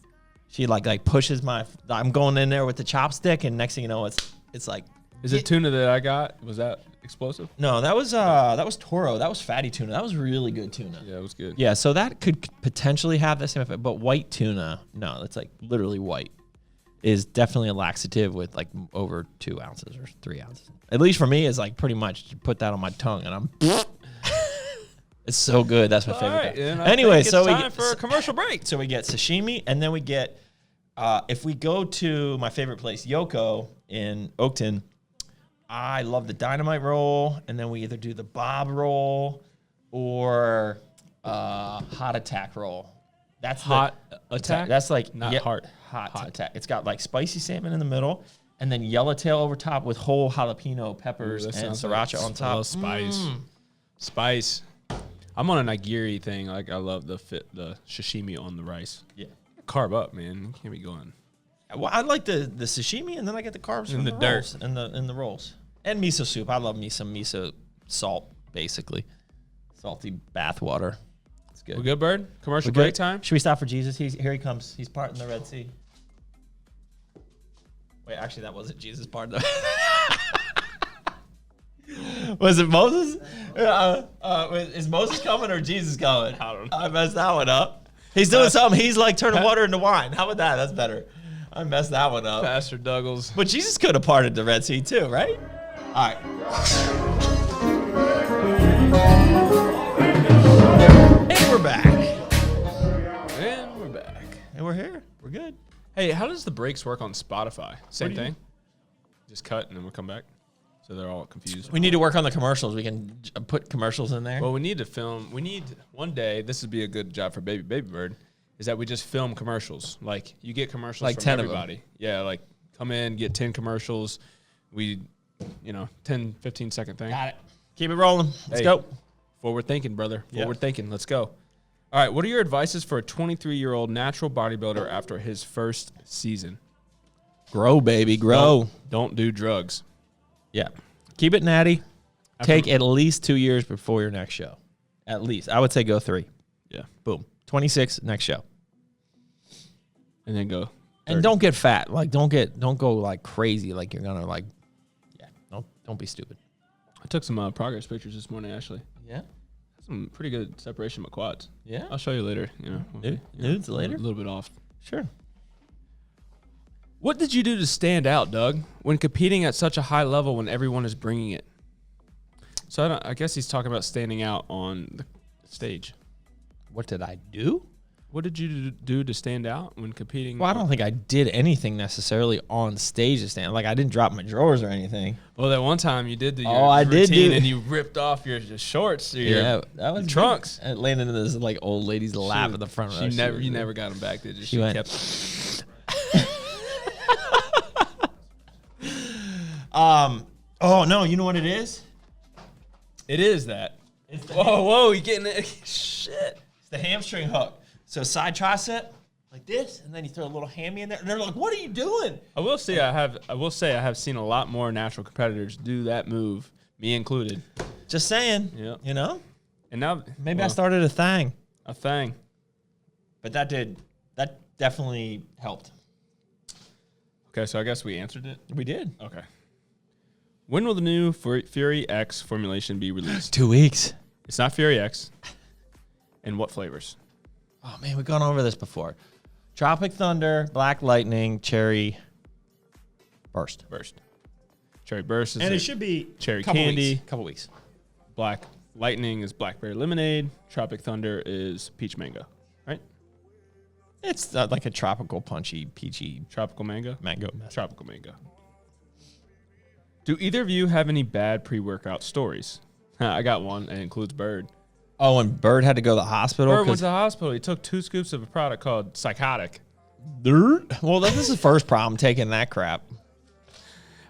[SPEAKER 2] She like pushes I'm going in there with the chopstick and next thing you know it's like.
[SPEAKER 1] Is it tuna that I got? Was that explosive?
[SPEAKER 2] No, that was Toro. That was fatty tuna. That was really good tuna.
[SPEAKER 1] Yeah, it was good.
[SPEAKER 2] Yeah, so that could potentially have the same effect, but white tuna, no, it's like literally white, is definitely a laxative with like over 2 ounces or 3 ounces. At least for me, it's like pretty much put that on my tongue and I'm. It's so good. That's my favorite.
[SPEAKER 1] All right,
[SPEAKER 2] kind.
[SPEAKER 1] and I
[SPEAKER 2] Anyway,
[SPEAKER 1] think
[SPEAKER 2] so
[SPEAKER 1] it's
[SPEAKER 2] we
[SPEAKER 1] time
[SPEAKER 2] get
[SPEAKER 1] for a commercial break.
[SPEAKER 2] So we get sashimi, and then we get if we go to my favorite place, Yoko in Oakton. I love the dynamite roll, and then we either do the Bob roll or hot attack roll. That's
[SPEAKER 1] Hot attack?
[SPEAKER 2] That's like
[SPEAKER 1] Not hot.
[SPEAKER 2] Hot attack. It's got like spicy salmon in the middle, and then yellowtail over top with whole jalapeno peppers
[SPEAKER 1] That
[SPEAKER 2] and
[SPEAKER 1] sounds
[SPEAKER 2] sriracha
[SPEAKER 1] like
[SPEAKER 2] on top.
[SPEAKER 1] Spice. Spice. I'm on a nigiri thing. Like I love the sashimi on the rice.
[SPEAKER 2] Yeah.
[SPEAKER 1] Carb up, man. You can't be going.
[SPEAKER 2] Well, I like the sashimi, and then I get the carbs from
[SPEAKER 1] the
[SPEAKER 2] the
[SPEAKER 1] dirt.
[SPEAKER 2] rolls and the rolls and miso soup. I love me some miso salt, basically salty bath water. It's good.
[SPEAKER 1] We good, Bird? Commercial
[SPEAKER 2] We
[SPEAKER 1] break
[SPEAKER 2] good?
[SPEAKER 1] time.
[SPEAKER 2] Should we stop for Jesus? Here he comes. He's parting the Red Sea. Wait, actually, that wasn't Jesus part of the. Was it Moses? Is Moses coming or Jesus coming?
[SPEAKER 1] I don't know.
[SPEAKER 2] I messed that one up. He's doing something. He's like turning water into wine. How about that? That's better. I messed that one up.
[SPEAKER 1] Pastor Douglas.
[SPEAKER 2] But Jesus could have parted the Red Sea too, right? All right. And we're back.
[SPEAKER 1] And we're back.
[SPEAKER 2] And we're here. We're good.
[SPEAKER 1] Hey, how does the breaks work on Spotify? Same
[SPEAKER 2] do you
[SPEAKER 1] thing? Just cut and then we'll come back? So they're all confused.
[SPEAKER 2] We need to work on the commercials. We can put commercials in there.
[SPEAKER 1] Well, we need to film. We need one day. This would be a good job for Baby Bird. Is that we just film commercials? Like you get commercials
[SPEAKER 2] Like
[SPEAKER 1] from
[SPEAKER 2] 10 of them.
[SPEAKER 1] everybody. Yeah, like come in, get 10 commercials. We, 10, 15 second thing.
[SPEAKER 2] Got it. Keep it rolling. Let's
[SPEAKER 1] Hey.
[SPEAKER 2] go.
[SPEAKER 1] Forward thinking, brother.
[SPEAKER 2] Yep.
[SPEAKER 1] Forward thinking. Let's go. All right. What are your advices for a 23-year-old natural bodybuilder after his first season?
[SPEAKER 2] Grow, baby. Grow.
[SPEAKER 1] Don't do drugs.
[SPEAKER 2] Yeah. Keep it natty. Take at least 2 years before your next show. At least. I would say go 3.
[SPEAKER 1] Yeah.
[SPEAKER 2] Boom. 26, next show.
[SPEAKER 1] And then go.
[SPEAKER 2] And don't get fat. Like don't go like crazy. Like you're gonna like, yeah. Don't be stupid.
[SPEAKER 1] I took some progress pictures this morning, actually.
[SPEAKER 2] Yeah.
[SPEAKER 1] Some pretty good separation of my quads.
[SPEAKER 2] Yeah.
[SPEAKER 1] I'll show you later.
[SPEAKER 2] Nudes later.
[SPEAKER 1] A little bit off.
[SPEAKER 2] Sure.
[SPEAKER 1] What did you do to stand out, Doug, when competing at such a high level when everyone is bringing it? So I guess he's talking about standing out on the stage.
[SPEAKER 2] What did I do?
[SPEAKER 1] What did you do to stand out when competing?
[SPEAKER 2] Well, I don't think I did anything necessarily on stage to stand. Like I didn't drop my drawers or anything.
[SPEAKER 1] Well, that one time you did the
[SPEAKER 2] I did
[SPEAKER 1] routine
[SPEAKER 2] do-
[SPEAKER 1] and you ripped off your shorts. Or your
[SPEAKER 2] that was
[SPEAKER 1] trunks.
[SPEAKER 2] Good. It landed in this like old lady's lap at the front of
[SPEAKER 1] You never got them back, did you?
[SPEAKER 2] She went-
[SPEAKER 1] kept.
[SPEAKER 2] Oh no, you know what it is?
[SPEAKER 1] It is that.
[SPEAKER 2] It's the,
[SPEAKER 1] Whoa, you getting it? Shit.
[SPEAKER 2] it's the hamstring hook. So side tricep like this, and then you throw a little hammy in there, and they're like, "What are you doing?"
[SPEAKER 1] I will say I have seen a lot more natural competitors do that move, me included.
[SPEAKER 2] Just saying.
[SPEAKER 1] Yeah.
[SPEAKER 2] You know,
[SPEAKER 1] And now
[SPEAKER 2] maybe I started a thing,
[SPEAKER 1] a thing.
[SPEAKER 2] but that definitely helped.
[SPEAKER 1] Okay, so I guess we answered it.
[SPEAKER 2] We did.
[SPEAKER 1] Okay. When will the new Fury X formulation be released?
[SPEAKER 2] 2 weeks.
[SPEAKER 1] It's not Fury X. And what flavors?
[SPEAKER 2] Oh man, we've gone over this before. Tropic Thunder, Black Lightning, Cherry Burst.
[SPEAKER 1] Burst. Cherry Burst is
[SPEAKER 2] And
[SPEAKER 1] a
[SPEAKER 2] it should be
[SPEAKER 1] cherry
[SPEAKER 2] couple
[SPEAKER 1] candy.
[SPEAKER 2] Weeks. Couple weeks.
[SPEAKER 1] Black Lightning is blackberry lemonade. Tropic Thunder is peach mango. Right?
[SPEAKER 2] It's like a tropical, punchy, peachy
[SPEAKER 1] Tropical mango.
[SPEAKER 2] mango mess.
[SPEAKER 1] Tropical mango. Do either of you have any bad pre-workout stories? I got one. It includes Bird.
[SPEAKER 2] Oh, and Bird had to go to the hospital.
[SPEAKER 1] Bird went to the hospital. He took 2 scoops of a product called Psychotic.
[SPEAKER 2] Well, this is the first problem taking that crap.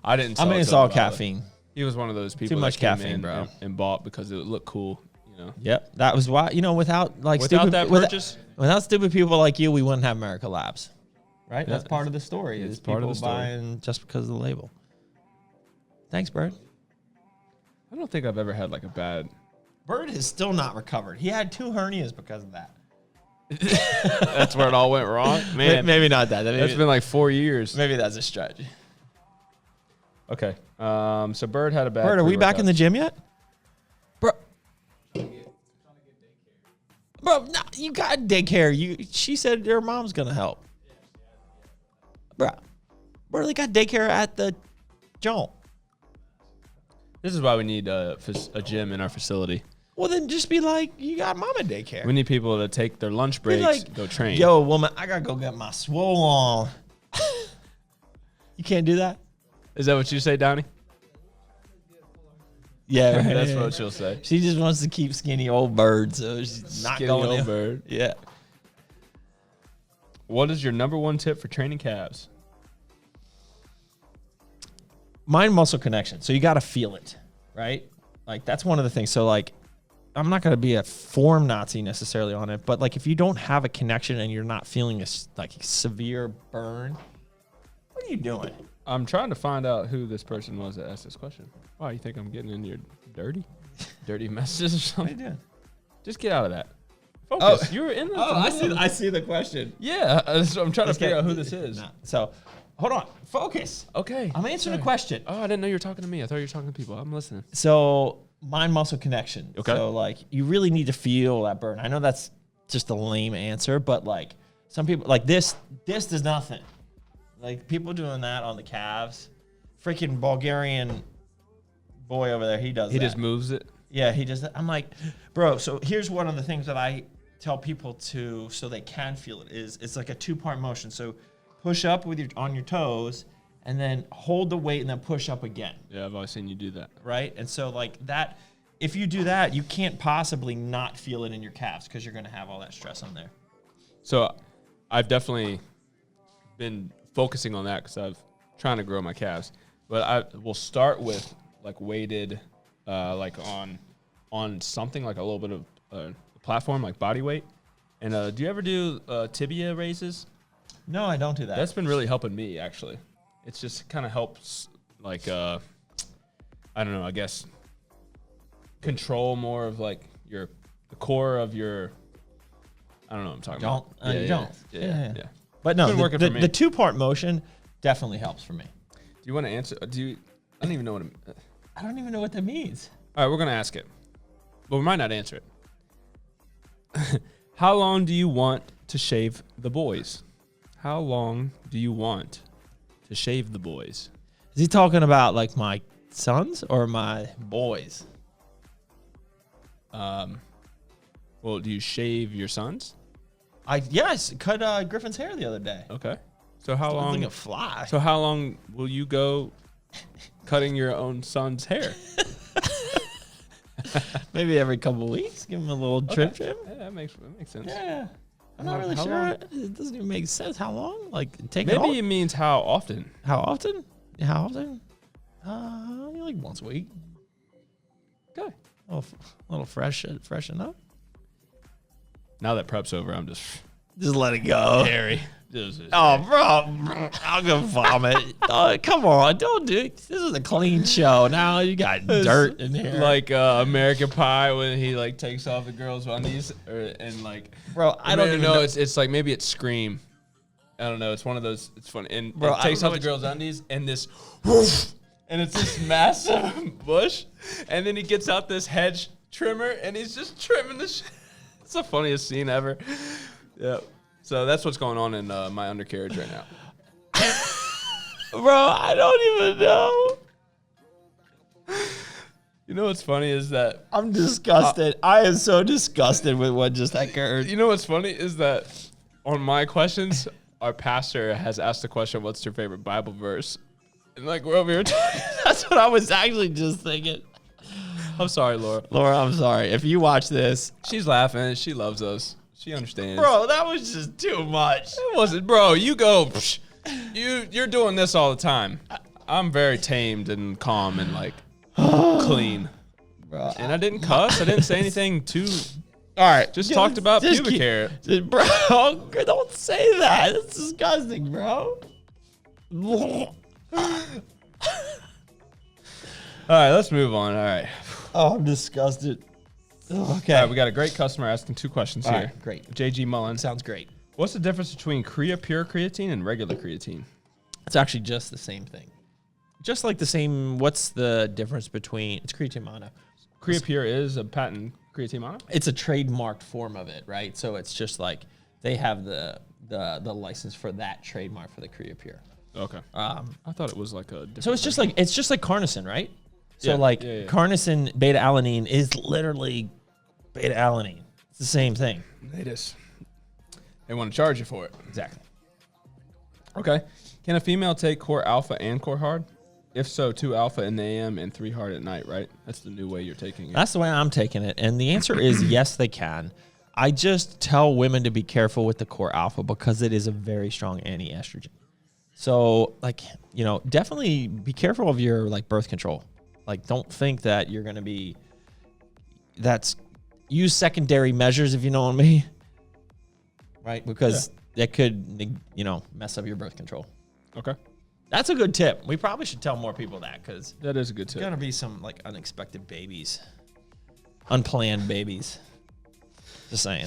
[SPEAKER 1] I didn't.
[SPEAKER 2] I mean, it's all caffeine.
[SPEAKER 1] He was one of those people.
[SPEAKER 2] Too much
[SPEAKER 1] that came
[SPEAKER 2] caffeine,
[SPEAKER 1] in
[SPEAKER 2] bro.
[SPEAKER 1] and bought because it looked cool. You know.
[SPEAKER 2] Yep, that was why. Without like
[SPEAKER 1] Without
[SPEAKER 2] stupid,
[SPEAKER 1] that purchase,
[SPEAKER 2] without stupid people like you, we wouldn't have America Labs, right?
[SPEAKER 1] Yeah,
[SPEAKER 2] That's part of the story.
[SPEAKER 1] it's
[SPEAKER 2] Is
[SPEAKER 1] part of
[SPEAKER 2] people
[SPEAKER 1] the story.
[SPEAKER 2] buying just because of the label. Thanks, Bird.
[SPEAKER 1] I don't think I've ever had like a bad.
[SPEAKER 2] Bird is still not recovered. He had 2 hernias because of that.
[SPEAKER 1] That's where it all went wrong, man.
[SPEAKER 2] Maybe not that.
[SPEAKER 1] That's been like 4 years.
[SPEAKER 2] Maybe that's a stretch.
[SPEAKER 1] Okay. So Bird had a bad.
[SPEAKER 2] Bird, are we back in the gym yet? Bro, no, you got daycare. She said her mom's gonna help. Bro, they got daycare at the joint.
[SPEAKER 1] This is why we need a gym in our facility.
[SPEAKER 2] Well, then just be like, you got mom at daycare.
[SPEAKER 1] We need people to take their lunch
[SPEAKER 2] Be
[SPEAKER 1] breaks,
[SPEAKER 2] like,
[SPEAKER 1] go train.
[SPEAKER 2] Yo, woman, I gotta go get my swole on. You can't do that?
[SPEAKER 1] Is that what you say, Donnie?
[SPEAKER 2] Yeah, right.
[SPEAKER 1] That's what she'll say.
[SPEAKER 2] She just wants to keep skinny old Bird, so she's not
[SPEAKER 1] Skinny
[SPEAKER 2] going
[SPEAKER 1] old
[SPEAKER 2] in.
[SPEAKER 1] Bird.
[SPEAKER 2] Yeah.
[SPEAKER 1] What is your number 1 tip for training calves?
[SPEAKER 2] Mind muscle connection. So you got to feel it, right? Like that's one of the things. So like, I'm not going to be a form Nazi necessarily on it, but like if you don't have a connection and you're not feeling a severe burn, what are you doing?
[SPEAKER 1] I'm trying to find out who this person was that asked this question. Why, you think I'm getting in your dirty messages or
[SPEAKER 2] What are
[SPEAKER 1] something?
[SPEAKER 2] you doing?
[SPEAKER 1] Just get out of that. Focus.
[SPEAKER 2] Oh.
[SPEAKER 1] You were in the.
[SPEAKER 2] I see the question.
[SPEAKER 1] Yeah, so I'm trying to figure out who this is.
[SPEAKER 2] Nah. So, hold on. Focus.
[SPEAKER 1] Okay.
[SPEAKER 2] I'm answering the question.
[SPEAKER 1] Oh, I didn't know you were talking to me. I thought you were talking to people. I'm listening.
[SPEAKER 2] So, mind muscle connection.
[SPEAKER 1] Okay.
[SPEAKER 2] So, like, you really need to feel that burn. I know that's just a lame answer, but like, some people, like this does nothing. Like, people doing that on the calves. Freaking Bulgarian boy over there, he does
[SPEAKER 1] He
[SPEAKER 2] that.
[SPEAKER 1] just moves it.
[SPEAKER 2] Yeah, he just, I'm like, bro, so here's one of the things that I tell people to, so they can feel it, is it's like a 2-part motion. So push up with on your toes and then hold the weight and then push up again,
[SPEAKER 1] Yeah, I've always seen you do that.
[SPEAKER 2] right? And so like that, if you do that, you can't possibly not feel it in your calves because you're going to have all that stress on there.
[SPEAKER 1] So I've definitely been focusing on that because I've trying to grow my calves. But I will start with like weighted, like on something like a little bit of platform, like body weight. And do you ever do tibia raises?
[SPEAKER 2] No, I don't do that.
[SPEAKER 1] That's been really helping me, actually. It's just kind of helps, like, I don't know, I guess, control more of, like, the core of your, I don't know what I'm talking about.
[SPEAKER 2] You don't.
[SPEAKER 1] Yeah.
[SPEAKER 2] But no,
[SPEAKER 1] It's been working for me.
[SPEAKER 2] the 2-part motion definitely helps for me.
[SPEAKER 1] Do you want to answer? I don't even know what
[SPEAKER 2] I don't even know what that means.
[SPEAKER 1] All right, we're going to ask it. But we might not answer it. How long do you want to shave the boys? How long do you want to shave the boys?
[SPEAKER 2] Is he talking about like my sons or my boys?
[SPEAKER 1] Well, do you shave your sons?
[SPEAKER 2] I cut Griffin's hair the other day.
[SPEAKER 1] Okay. So how
[SPEAKER 2] I
[SPEAKER 1] long?
[SPEAKER 2] think a fly.
[SPEAKER 1] So how long will you go cutting your own son's hair?
[SPEAKER 2] Maybe every couple of weeks, give him a little trim.
[SPEAKER 1] Yeah, that makes sense.
[SPEAKER 2] Yeah. I'm not
[SPEAKER 1] How-
[SPEAKER 2] really
[SPEAKER 1] how
[SPEAKER 2] sure.
[SPEAKER 1] long?
[SPEAKER 2] It doesn't even make sense. How long? Like, take it
[SPEAKER 1] Maybe
[SPEAKER 2] off?
[SPEAKER 1] it means how often.
[SPEAKER 2] How often? How often? Like once a week.
[SPEAKER 1] Okay.
[SPEAKER 2] A little freshen up.
[SPEAKER 1] Now that prep's over, I'm just
[SPEAKER 2] Just let it go.
[SPEAKER 1] hairy.
[SPEAKER 2] Oh, bro, I'll go vomit. Come on, don't do it. This is a clean show. Now you got dirt in here.
[SPEAKER 1] Like American Pie when he like takes off the girl's undies, and like,
[SPEAKER 2] bro, I don't even
[SPEAKER 1] know.
[SPEAKER 2] know.
[SPEAKER 1] It's like maybe it's Scream. I don't know. It's one of those. It's funny. And
[SPEAKER 2] Bro,
[SPEAKER 1] it
[SPEAKER 2] I
[SPEAKER 1] takes
[SPEAKER 2] don't
[SPEAKER 1] off
[SPEAKER 2] know
[SPEAKER 1] the girl's undies and this, whoosh, and it's this massive bush, and then he gets out this hedge trimmer and he's just trimming the shit. It's the funniest scene ever. Yeah. So that's what's going on in my undercarriage right now.
[SPEAKER 2] Bro, I don't even know.
[SPEAKER 1] You know what's funny is that
[SPEAKER 2] I'm disgusted. I am so disgusted with what just occurred.
[SPEAKER 1] you know what's funny is that on my questions, our pastor has asked the question, "What's your favorite Bible verse?" And like we're over here talking.
[SPEAKER 2] That's what I was actually just thinking.
[SPEAKER 1] I'm sorry, Laura.
[SPEAKER 2] Laura, I'm sorry. If you watch this,
[SPEAKER 1] She's laughing. She loves us. She understands.
[SPEAKER 2] bro, that was just too much.
[SPEAKER 1] It wasn't, bro. You go. Psh, you're doing this all the time. I'm very tamed and calm and like clean.
[SPEAKER 2] Bro,
[SPEAKER 1] And I didn't cuss. I didn't say anything too.
[SPEAKER 2] all right.
[SPEAKER 1] Just talked about pubic
[SPEAKER 2] keep-
[SPEAKER 1] hair.
[SPEAKER 2] Bro, don't say that. That's disgusting, bro.
[SPEAKER 1] All right, let's move on. All right.
[SPEAKER 2] Oh, I'm disgusted. Okay.
[SPEAKER 1] All right, we got a great customer asking 2 questions
[SPEAKER 2] All
[SPEAKER 1] here.
[SPEAKER 2] right, great.
[SPEAKER 1] JG Mullins.
[SPEAKER 2] Sounds great.
[SPEAKER 1] What's the difference between Pure creatine and regular creatine?
[SPEAKER 2] It's actually just the same thing. Just like the same. What's the difference between it's creatine mono?
[SPEAKER 1] Pure is a patent creatine mono?
[SPEAKER 2] It's a trademarked form of it, right? So it's just like they have the license for that trademark for the Pure.
[SPEAKER 1] Okay. I thought it was like a different
[SPEAKER 2] So it's just like carnosine, right? So
[SPEAKER 1] Yeah,
[SPEAKER 2] like
[SPEAKER 1] yeah.
[SPEAKER 2] carnosine beta alanine is literally beta alanine. It's the same thing.
[SPEAKER 1] They want to charge you for it.
[SPEAKER 2] Exactly.
[SPEAKER 1] Okay. Can a female take core alpha and core hard? If so, 2 alpha in the AM and 3 hard at night, right? That's the new way you're taking it.
[SPEAKER 2] That's the way I'm taking it. And the answer is yes, they can. I just tell women to be careful with the core alpha because it is a very strong anti-estrogen. So like, definitely be careful of your like birth control. Like don't think that you're going to be, use secondary measures if you know what I mean. Right? Because that could, mess up your birth control.
[SPEAKER 1] Okay.
[SPEAKER 2] That's a good tip. We probably should tell more people that because
[SPEAKER 1] That is a good
[SPEAKER 2] there's
[SPEAKER 1] tip.
[SPEAKER 2] going to be some like unexpected babies, unplanned babies. Just saying.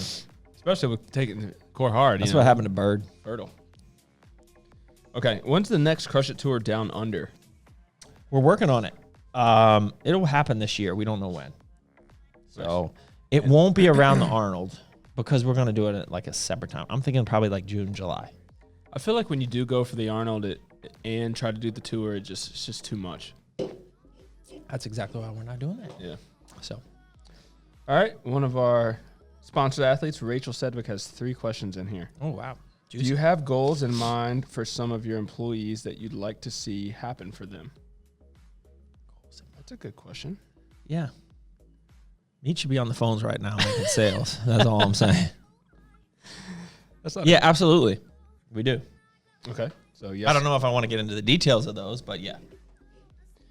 [SPEAKER 1] Especially with taking core hard.
[SPEAKER 2] That's what happened to Bird.
[SPEAKER 1] Fertile. Okay. When's the next Crush It Tour down under?
[SPEAKER 2] We're working on it. It'll happen this year. We don't know when. So it won't be around the Arnold because we're going to do it at like a separate time. I'm thinking probably like June, July.
[SPEAKER 1] I feel like when you do go for the Arnold and try to do the tour, it's just too much.
[SPEAKER 2] That's exactly why we're not doing that.
[SPEAKER 1] Yeah.
[SPEAKER 2] So
[SPEAKER 1] All right. One of our sponsored athletes, Rachel Sedgwick, has 3 questions in here.
[SPEAKER 2] oh, wow.
[SPEAKER 1] Do you have goals in mind for some of your employees that you'd like to see happen for them? That's a good question.
[SPEAKER 2] Yeah. Meat should be on the phones right now making sales. That's all I'm saying.
[SPEAKER 1] That's not
[SPEAKER 2] Yeah, absolutely. We do.
[SPEAKER 1] Okay. So yes.
[SPEAKER 2] I don't know if I want to get into the details of those, but yeah.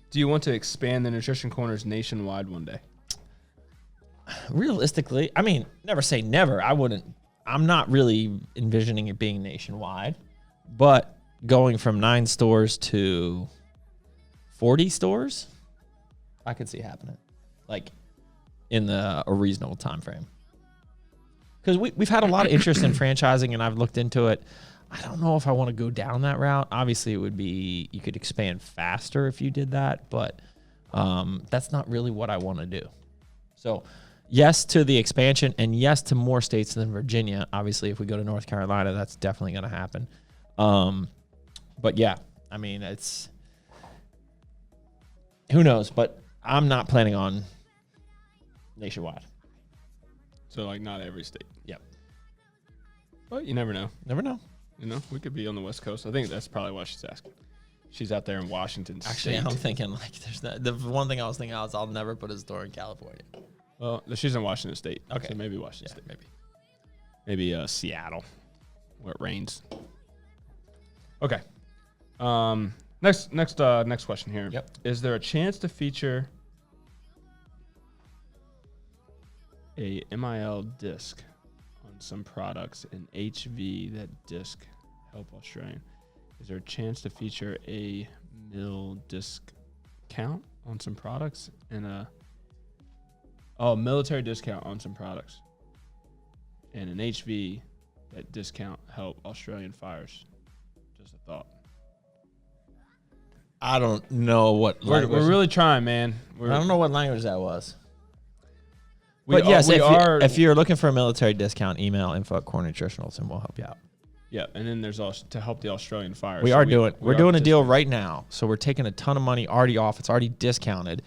[SPEAKER 1] Do you want to expand the Nutrition Corners nationwide one day?
[SPEAKER 2] Realistically, I mean, never say never. I'm not really envisioning it being nationwide, but going from 9 stores to 40 stores, I could see happening, like in a reasonable time frame. Because we've had a lot of interest in franchising, and I've looked into it. I don't know if I want to go down that route. Obviously, it would be you could expand faster if you did that, but that's not really what I want to do. So, yes to the expansion, and yes to more states than Virginia. Obviously, if we go to North Carolina, that's definitely going to happen. But yeah, I mean, it's who knows, but I'm not planning on nationwide.
[SPEAKER 1] So like not every state.
[SPEAKER 2] Yep.
[SPEAKER 1] Well, you never know.
[SPEAKER 2] Never know.
[SPEAKER 1] We could be on the West Coast. I think that's probably why she's asking. She's out there in Washington
[SPEAKER 2] Actually,
[SPEAKER 1] State.
[SPEAKER 2] I'm thinking like there's not, the one thing I was thinking is I'll never put a store in California.
[SPEAKER 1] Well, she's in Washington State.
[SPEAKER 2] Okay.
[SPEAKER 1] So maybe Washington State.
[SPEAKER 2] Maybe.
[SPEAKER 1] Maybe Seattle, where it rains. Okay. Next question here.
[SPEAKER 2] Yep.
[SPEAKER 1] Is there a chance to feature a MIL disc on some products and HV that disc help Australian? Is there a chance to feature a MIL discount on some products and a military discount on some products and an HV that discount help Australian fires? Just a thought.
[SPEAKER 2] I don't know what
[SPEAKER 1] We're really trying, man.
[SPEAKER 2] I don't know what language that was.
[SPEAKER 1] But
[SPEAKER 2] yes, if you're looking for a military discount, email info@Core Nutritionals and we'll help you out.
[SPEAKER 1] Yeah, and then there's also to help the Australian fires.
[SPEAKER 2] We're doing a deal right now. So we're taking a ton of money already off. It's already discounted.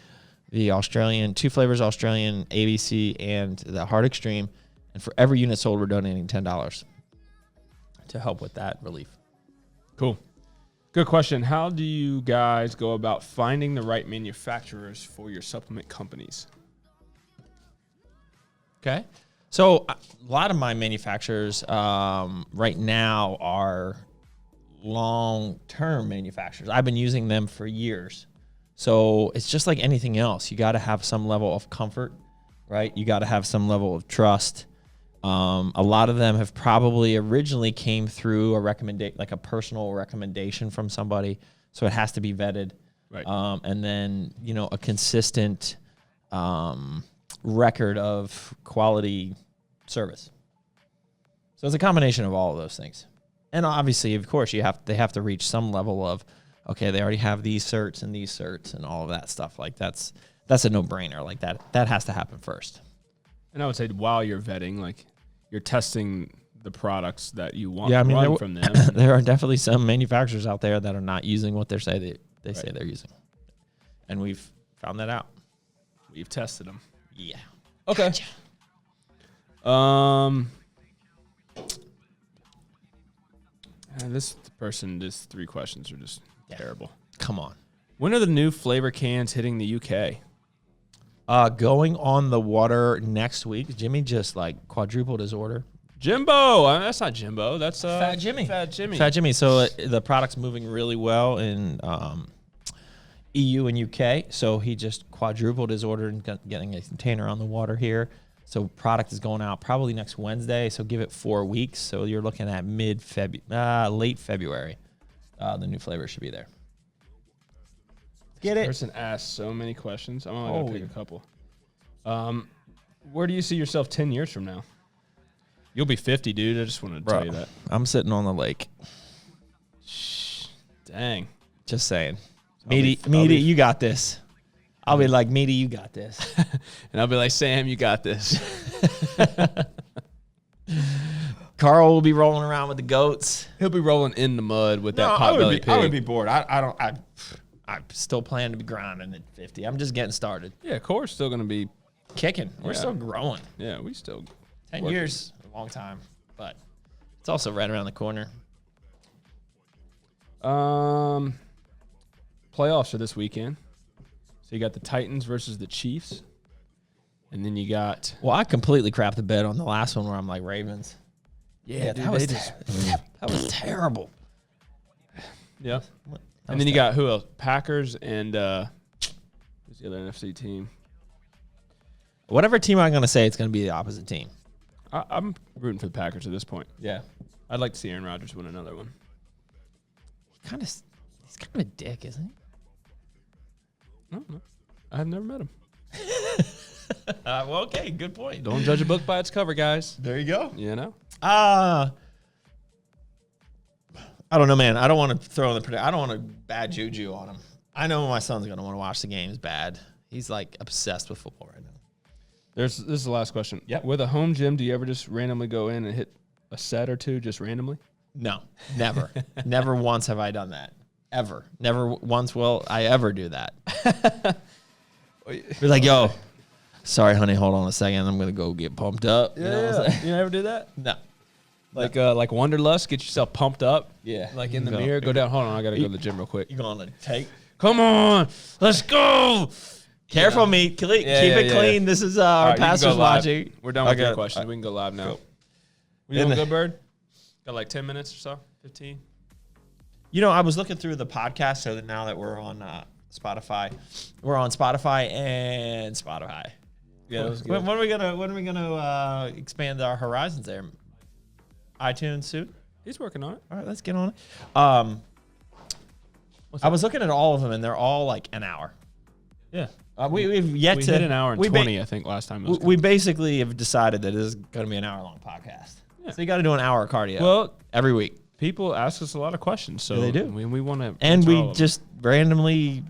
[SPEAKER 2] The Australian, 2 flavors Australian, ABC, and the Hard Extreme. And for every unit sold, we're donating $10 to help with that relief.
[SPEAKER 1] Cool. Good question. How do you guys go about finding the right manufacturers for your supplement companies?
[SPEAKER 2] Okay. So a lot of my manufacturers right now are long-term manufacturers. I've been using them for years. So it's just like anything else. You got to have some level of comfort, right? You got to have some level of trust. A lot of them have probably originally came through like a personal recommendation from somebody. So it has to be vetted.
[SPEAKER 1] Right.
[SPEAKER 2] And then, a consistent record of quality service. So it's a combination of all of those things. And obviously, of course, they have to reach some level of, okay, they already have these certs and all of that stuff. Like that's a no-brainer. Like that has to happen first.
[SPEAKER 1] And I would say while you're vetting, like you're testing the products that you want from them.
[SPEAKER 2] There are definitely some manufacturers out there that are not using what they say they're using. And we've found that out.
[SPEAKER 1] We've tested them.
[SPEAKER 2] Yeah.
[SPEAKER 1] Okay.
[SPEAKER 2] Gotcha.
[SPEAKER 1] These 3 questions are just terrible.
[SPEAKER 2] Come on.
[SPEAKER 1] When are the new flavor cans hitting the UK?
[SPEAKER 2] Going on the water next week. Jimmy just quadrupled his order.
[SPEAKER 1] Jimbo. That's not Jimbo. That's
[SPEAKER 2] Fat Jimmy.
[SPEAKER 1] Fat Jimmy.
[SPEAKER 2] Fat Jimmy. So the product's moving really well in EU and UK. So he just quadrupled his order and getting a container on the water here. So product is going out probably next Wednesday. So give it 4 weeks. So you're looking at late February. The new flavor should be there. Get it?
[SPEAKER 1] This person asked so many questions. I'm only going to pick a couple. Where do you see yourself 10 years from now? You'll be 50, dude. I just wanted to tell you that.
[SPEAKER 2] I'm sitting on the lake.
[SPEAKER 1] Dang.
[SPEAKER 2] Just saying. Meaty, you got this. I'll be like, Meaty, you got this.
[SPEAKER 1] And I'll be like, Sam, you got this.
[SPEAKER 2] Carl will be rolling around with the goats.
[SPEAKER 1] He'll be rolling in the mud with that potbelly pig.
[SPEAKER 2] I would be bored. I still plan to be grinding at 50. I'm just getting started.
[SPEAKER 1] Yeah, Core's still going to be
[SPEAKER 2] kicking. We're still growing.
[SPEAKER 1] Yeah, we still
[SPEAKER 2] 10 years, a long time, but it's also right around the corner.
[SPEAKER 1] Playoffs are this weekend. So you got the Titans versus the Chiefs. And then you got...
[SPEAKER 2] Well, I completely crapped the bed on the last one where I'm like Ravens.
[SPEAKER 1] Yeah, dude,
[SPEAKER 2] that was terrible.
[SPEAKER 1] Yeah. And then you got who else? Packers and who's the other NFC team?
[SPEAKER 2] Whatever team I'm going to say, it's going to be the opposite team.
[SPEAKER 1] I'm rooting for the Packers at this point.
[SPEAKER 2] Yeah.
[SPEAKER 1] I'd like to see Aaron Rodgers win another one.
[SPEAKER 2] He's kind of a dick, isn't he?
[SPEAKER 1] No. I've never met him.
[SPEAKER 2] Well, okay, good point.
[SPEAKER 1] Don't judge a book by its cover, guys.
[SPEAKER 2] There you go.
[SPEAKER 1] You know?
[SPEAKER 2] I don't know, man. I don't want to throw in I don't want a bad juju on him. I know my son's going to want to watch the games bad. He's obsessed with football right now.
[SPEAKER 1] This is the last question.
[SPEAKER 2] Yep.
[SPEAKER 1] With a home gym, do you ever just randomly go in and hit a set or two just randomly?
[SPEAKER 2] No, never. Never once have I done that. Ever. Never once will I ever do that. Be like, yo, sorry, honey, hold on a second. I'm going to go get pumped up.
[SPEAKER 1] Yeah. You never do that?
[SPEAKER 2] No.
[SPEAKER 1] Like Wanderlust, get yourself pumped up.
[SPEAKER 2] Yeah.
[SPEAKER 1] Like in the mirror, go down. Hold on, I gotta go to the gym real quick.
[SPEAKER 2] You going to take?
[SPEAKER 1] Come on, let's go.
[SPEAKER 2] Careful, me. Keep it clean. This is our
[SPEAKER 1] Right, you can go
[SPEAKER 2] pastors
[SPEAKER 1] live.
[SPEAKER 2] watching.
[SPEAKER 1] We're done with
[SPEAKER 2] Okay.
[SPEAKER 1] your questions. We can go live now. We
[SPEAKER 2] In
[SPEAKER 1] doing
[SPEAKER 2] the-
[SPEAKER 1] good, Bird? Got like 10 minutes or so, 15.
[SPEAKER 2] You know, I was looking through the podcast, so that now that we're on Spotify, and Spotify.
[SPEAKER 1] Yeah, that was good.
[SPEAKER 2] When are we gonna expand our horizons there? iTunes soon.
[SPEAKER 1] He's working on it.
[SPEAKER 2] All right, let's get on it. I was looking at all of them, and they're all like an hour.
[SPEAKER 1] Yeah.
[SPEAKER 2] We've yet
[SPEAKER 1] We
[SPEAKER 2] to
[SPEAKER 1] hit an hour and
[SPEAKER 2] we
[SPEAKER 1] 20, I think, last time. It was
[SPEAKER 2] we basically have decided that this is going to be an hour-long podcast.
[SPEAKER 1] Yeah.
[SPEAKER 2] So you got to do an hour of cardio
[SPEAKER 1] well,
[SPEAKER 2] every week.
[SPEAKER 1] people ask us a lot of questions, so
[SPEAKER 2] Yeah, they do.
[SPEAKER 1] we want to.
[SPEAKER 2] And we just randomly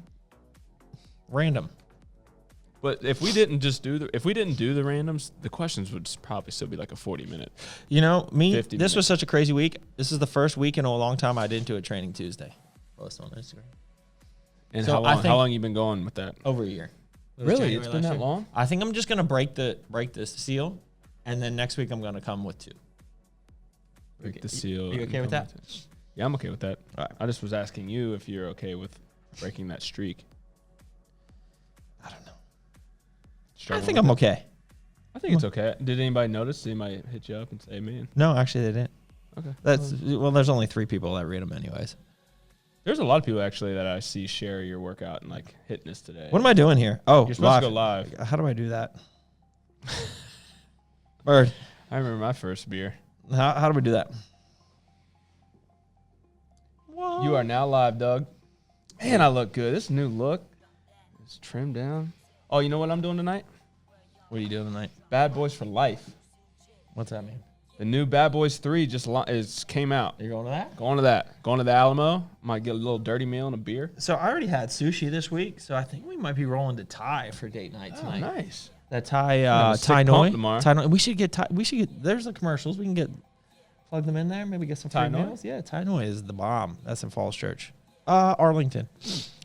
[SPEAKER 2] random.
[SPEAKER 1] But if we didn't do the randoms, the questions would probably still be like a 40-minute.
[SPEAKER 2] You know,
[SPEAKER 1] 50
[SPEAKER 2] this was
[SPEAKER 1] minutes.
[SPEAKER 2] such a crazy week. This is the first week in a long time I didn't do a Training Tuesday. Post on Instagram.
[SPEAKER 1] And
[SPEAKER 2] So
[SPEAKER 1] how
[SPEAKER 2] I
[SPEAKER 1] long?
[SPEAKER 2] think-
[SPEAKER 1] How long you been going with that?
[SPEAKER 2] Over a year. It was
[SPEAKER 1] Really?
[SPEAKER 2] January
[SPEAKER 1] It's been
[SPEAKER 2] last
[SPEAKER 1] that
[SPEAKER 2] year.
[SPEAKER 1] long?
[SPEAKER 2] I think I'm just going to break the seal, and then next week I'm going to come with 2.
[SPEAKER 1] Break the seal.
[SPEAKER 2] you
[SPEAKER 1] and
[SPEAKER 2] okay with
[SPEAKER 1] come
[SPEAKER 2] that?
[SPEAKER 1] it. Yeah, I'm okay with that.
[SPEAKER 2] All right.
[SPEAKER 1] I just was asking you if you're okay with breaking that streak.
[SPEAKER 2] I don't know. I
[SPEAKER 1] Struggling
[SPEAKER 2] think
[SPEAKER 1] with
[SPEAKER 2] I'm
[SPEAKER 1] it?
[SPEAKER 2] okay.
[SPEAKER 1] I think it's okay. Did anybody notice? Did anybody hit you up and say, "Man"?
[SPEAKER 2] No, actually they didn't.
[SPEAKER 1] Okay.
[SPEAKER 2] There's only 3 people that read them anyways.
[SPEAKER 1] There's a lot of people actually that I see share your workout and like hitting this today.
[SPEAKER 2] What am I doing here? Oh,
[SPEAKER 1] You're supposed to go live.
[SPEAKER 2] How do I do that? Bird,
[SPEAKER 1] I remember my first beer.
[SPEAKER 2] how do we do that?
[SPEAKER 1] You are now live, Doug. Man, I look good. This new look is trimmed down. Oh, you know what I'm doing tonight?
[SPEAKER 2] What are you doing tonight?
[SPEAKER 1] Bad Boys for Life.
[SPEAKER 2] What's that mean?
[SPEAKER 1] The new Bad Boys 3 just came out.
[SPEAKER 2] You're going to that?
[SPEAKER 1] Going to that. Going to the Alamo. Might get a little dirty meal and a beer.
[SPEAKER 2] So I already had sushi this week, so I think we might be rolling to Thai for date night
[SPEAKER 1] Oh,
[SPEAKER 2] tonight.
[SPEAKER 1] nice.
[SPEAKER 2] That Thai
[SPEAKER 1] have a sick
[SPEAKER 2] Thai
[SPEAKER 1] pump
[SPEAKER 2] Noi.
[SPEAKER 1] tomorrow.
[SPEAKER 2] Thai Noi. We should get there's the commercials. We can plug them in there, maybe get some free
[SPEAKER 1] Thai Noi?
[SPEAKER 2] meals. Yeah, Thai Noi is the bomb. That's in Falls Church. Arlington.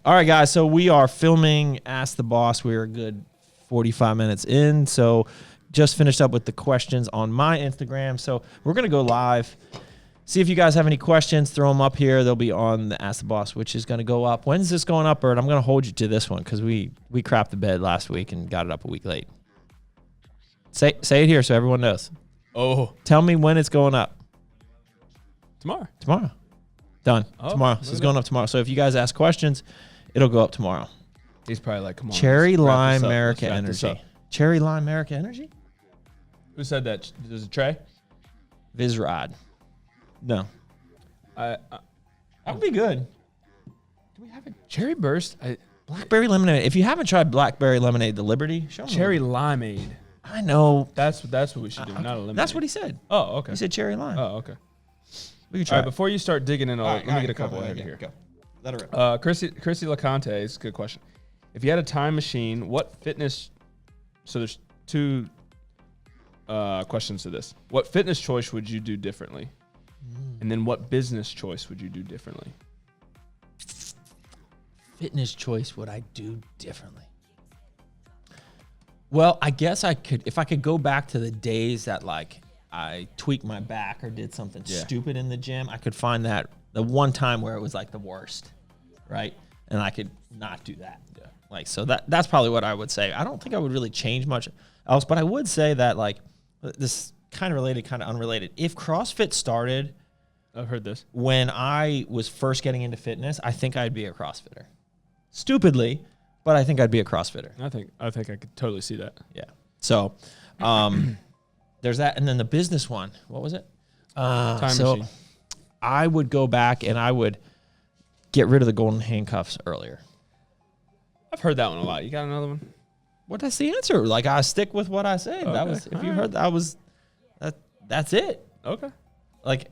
[SPEAKER 2] All right, guys. So we are filming Ask the Boss. We are a good 45 minutes in. So just finished up with the questions on my Instagram. So we're going to go live. See if you guys have any questions. Throw them up here. They'll be on the Ask the Boss, which is going to go up. When's this going up, Bert? I'm going to hold you to this one because we crapped the bed last week and got it up a week late. Say it here so everyone knows.
[SPEAKER 1] Oh,
[SPEAKER 2] Tell me when it's going up.
[SPEAKER 1] tomorrow.
[SPEAKER 2] Tomorrow. Done.
[SPEAKER 1] Oh,
[SPEAKER 2] Tomorrow.
[SPEAKER 1] look
[SPEAKER 2] So
[SPEAKER 1] at
[SPEAKER 2] it's going up tomorrow. So if you guys ask questions, it'll go up tomorrow.
[SPEAKER 1] He's probably like, come on.
[SPEAKER 2] Cherry
[SPEAKER 1] let's wrap
[SPEAKER 2] Lime
[SPEAKER 1] this up.
[SPEAKER 2] America
[SPEAKER 1] Let's wrap this
[SPEAKER 2] Energy.
[SPEAKER 1] up.
[SPEAKER 2] Cherry Lime America Energy?
[SPEAKER 1] Who said that? Is it Trey?
[SPEAKER 2] Vizrod. No.
[SPEAKER 1] I
[SPEAKER 2] That would be good.
[SPEAKER 1] do we have a Cherry Burst?
[SPEAKER 2] Blackberry lemonade. If you haven't tried blackberry lemonade, the Liberty, show me.
[SPEAKER 1] Cherry Limeade.
[SPEAKER 2] I know.
[SPEAKER 1] That's what we should do. Not a lemonade.
[SPEAKER 2] That's what he said.
[SPEAKER 1] Oh, okay.
[SPEAKER 2] He said cherry lime.
[SPEAKER 1] Oh, okay.
[SPEAKER 2] We could
[SPEAKER 1] All
[SPEAKER 2] try.
[SPEAKER 1] right, before you start digging in, let me get a couple
[SPEAKER 2] ahead
[SPEAKER 1] ahead here.
[SPEAKER 2] Go. Let her rip.
[SPEAKER 1] Chrissy LeConte is a good question. If you had a time machine, what fitness? So there's 2 questions to this. What fitness choice would you do differently? And then what business choice would you do differently?
[SPEAKER 2] Fitness choice would I do differently? Well, I guess I could, if I could go back to the days that like I tweaked my back or did something stupid in the gym, I could find that the one time where it was like the worst, right? And I could not do that. Yeah. Like, so that's probably what I would say. I don't think I would really change much else, but I would say that like this kind of related, kind of unrelated. If CrossFit started
[SPEAKER 1] I've heard this.
[SPEAKER 2] when I was first getting into fitness, I think I'd be a CrossFitter. Stupidly, but I think I'd be a CrossFitter.
[SPEAKER 1] I think I could totally see that.
[SPEAKER 2] Yeah. So, there's that, and then the business one. What was it?
[SPEAKER 1] Time machine.
[SPEAKER 2] I would go back and I would get rid of the golden handcuffs earlier.
[SPEAKER 1] I've heard that one a lot. You got another one?
[SPEAKER 2] What? That's the answer. Like I stick with what I say. That
[SPEAKER 1] Okay.
[SPEAKER 2] was. If
[SPEAKER 1] All
[SPEAKER 2] you
[SPEAKER 1] right.
[SPEAKER 2] heard that was, that's it.
[SPEAKER 1] Okay.
[SPEAKER 2] Like,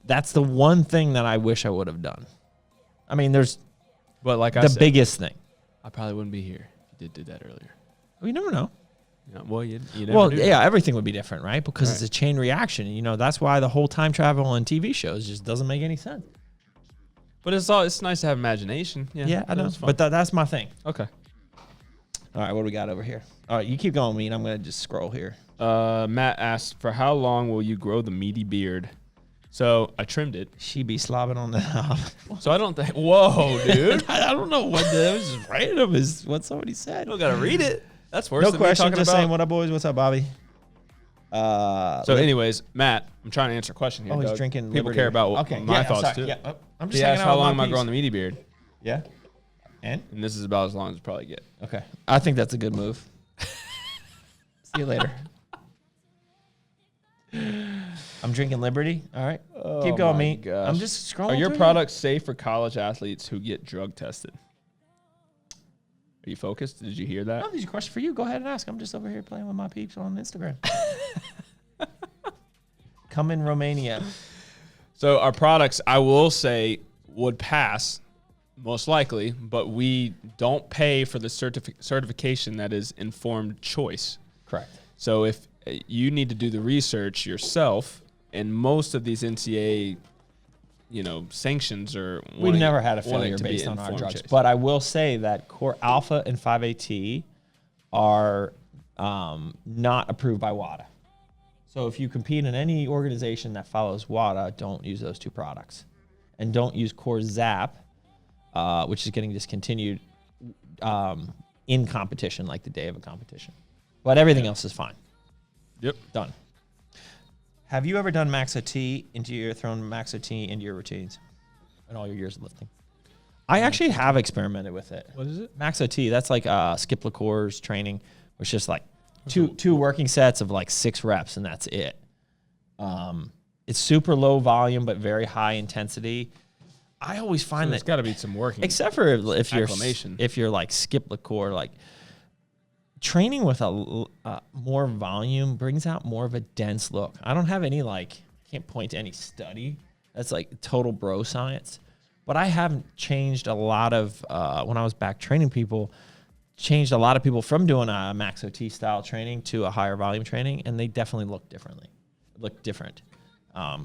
[SPEAKER 2] that's the one thing that I wish I would have done. I mean, there's
[SPEAKER 1] But like I
[SPEAKER 2] the
[SPEAKER 1] said,
[SPEAKER 2] biggest thing.
[SPEAKER 1] I probably wouldn't be here if you did that earlier.
[SPEAKER 2] We never know.
[SPEAKER 1] You know, well, you never
[SPEAKER 2] Well,
[SPEAKER 1] do.
[SPEAKER 2] yeah, everything would be different, right? Because
[SPEAKER 1] Right.
[SPEAKER 2] it's a chain reaction. You know, that's why the whole time travel on TV shows just doesn't make any sense.
[SPEAKER 1] But it's nice to have imagination. Yeah,
[SPEAKER 2] Yeah, I
[SPEAKER 1] that
[SPEAKER 2] know.
[SPEAKER 1] was fun.
[SPEAKER 2] But that's my thing.
[SPEAKER 1] Okay.
[SPEAKER 2] All right, what do we got over here? All right, you keep going, me, and I'm going to just scroll here.
[SPEAKER 1] Matt asked, for how long will you grow the meaty beard? So I trimmed it.
[SPEAKER 2] She be slobbing on the knob.
[SPEAKER 1] So I don't think. Whoa, dude!
[SPEAKER 2] I don't know what that was. Just random is what somebody said.
[SPEAKER 1] You gotta read it. That's worse.
[SPEAKER 2] No
[SPEAKER 1] than
[SPEAKER 2] question.
[SPEAKER 1] Me talking
[SPEAKER 2] Just
[SPEAKER 1] about.
[SPEAKER 2] saying, what up, boys? What's up, Bobby?
[SPEAKER 1] So, anyways, Matt, I'm trying to answer a question here.
[SPEAKER 2] Oh, he's
[SPEAKER 1] Doug.
[SPEAKER 2] drinking.
[SPEAKER 1] People
[SPEAKER 2] Liberty.
[SPEAKER 1] care about
[SPEAKER 2] okay.
[SPEAKER 1] my thoughts too.
[SPEAKER 2] Yeah, I'm just
[SPEAKER 1] He
[SPEAKER 2] hanging
[SPEAKER 1] asked,
[SPEAKER 2] out
[SPEAKER 1] how
[SPEAKER 2] with
[SPEAKER 1] long am
[SPEAKER 2] my
[SPEAKER 1] I growing the
[SPEAKER 2] peeps.
[SPEAKER 1] meaty beard?
[SPEAKER 2] Yeah. And
[SPEAKER 1] And this is about as long as it probably get.
[SPEAKER 2] okay, I think that's a good move. See you later. I'm drinking Liberty. All right, keep going, me.
[SPEAKER 1] gosh.
[SPEAKER 2] I'm just scrolling.
[SPEAKER 1] Are your
[SPEAKER 2] through
[SPEAKER 1] products safe for college athletes who get drug tested? Are you focused? Did you hear that?
[SPEAKER 2] No, these are questions for you. Go ahead and ask. I'm just over here playing with my peeps on Instagram. Come in Romania.
[SPEAKER 1] So our products, I will say, would pass most likely, but we don't pay for the certification that is informed choice.
[SPEAKER 2] Correct.
[SPEAKER 1] So if you need to do the research yourself, and most of these NCAA, sanctions are.
[SPEAKER 2] We've never had a failure based on our drugs, but I will say that Core Alpha and 5-AT are not approved by WADA. So if you compete in any organization that follows WADA, don't use those two products, and don't use Core Zap, which is getting discontinued in competition, like the day of a competition. But everything else is fine.
[SPEAKER 1] Yep.
[SPEAKER 2] Done. Have you ever done thrown Max OT into your routines in all your years of lifting? I actually have experimented with it.
[SPEAKER 1] What is it?
[SPEAKER 2] Max OT, that's like Skip LaCour's training, which is just like two working sets of like 6 reps, and that's it. It's super low volume, but very high intensity. I always find
[SPEAKER 1] There's got to be some working.
[SPEAKER 2] except for if you're like Skip LaCour, like training with a more volume brings out more of a dense look. I don't have any can't point to any study that's like total bro science, but I haven't changed a lot of when I was back training people, changed a lot of people from doing a Max OT style training to a higher volume training, and they definitely look different.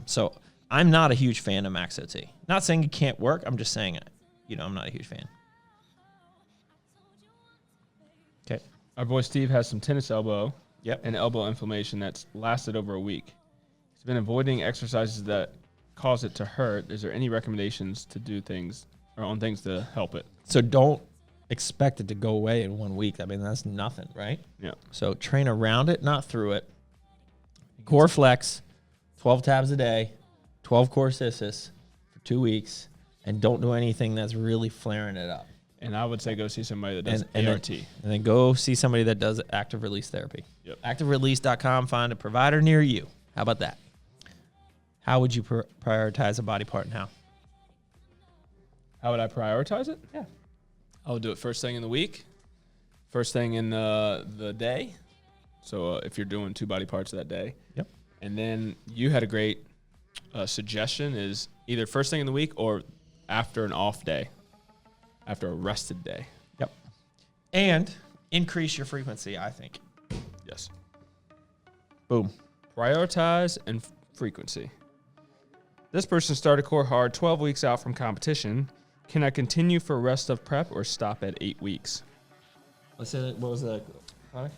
[SPEAKER 2] So I'm not a huge fan of Max OT. Not saying it can't work. I'm just saying, I'm not a huge fan. Okay.
[SPEAKER 1] Our boy Steve has some tennis elbow.
[SPEAKER 2] Yep.
[SPEAKER 1] And elbow inflammation that's lasted over a week. He's been avoiding exercises that cause it to hurt. Is there any recommendations to do things or on things to help it?
[SPEAKER 2] So don't expect it to go away in 1 week. I mean, that's nothing, right?
[SPEAKER 1] Yeah.
[SPEAKER 2] So train around it, not through it. Core flex, 12 tabs a day, 12 core sissus for 2 weeks, and don't do anything that's really flaring it up.
[SPEAKER 1] And I would say go see somebody that does
[SPEAKER 2] And
[SPEAKER 1] ART.
[SPEAKER 2] then go see somebody that does active release therapy.
[SPEAKER 1] Yep.
[SPEAKER 2] ActiveRelease.com, find a provider near you. How about that? How would you prioritize a body part and how?
[SPEAKER 1] How would I prioritize it?
[SPEAKER 2] Yeah.
[SPEAKER 1] I would do it first thing in the week, first thing in the day. So if you're doing 2 body parts that day.
[SPEAKER 2] Yep.
[SPEAKER 1] And then you had a great suggestion is either first thing in the week or after an off day, after a rested day.
[SPEAKER 2] Yep. And increase your frequency, I think.
[SPEAKER 1] Yes.
[SPEAKER 2] Boom.
[SPEAKER 1] Prioritize and frequency. This person started Core Hard 12 weeks out from competition. Can I continue for rest of prep or stop at 8 weeks?
[SPEAKER 2] Let's say, what was the product?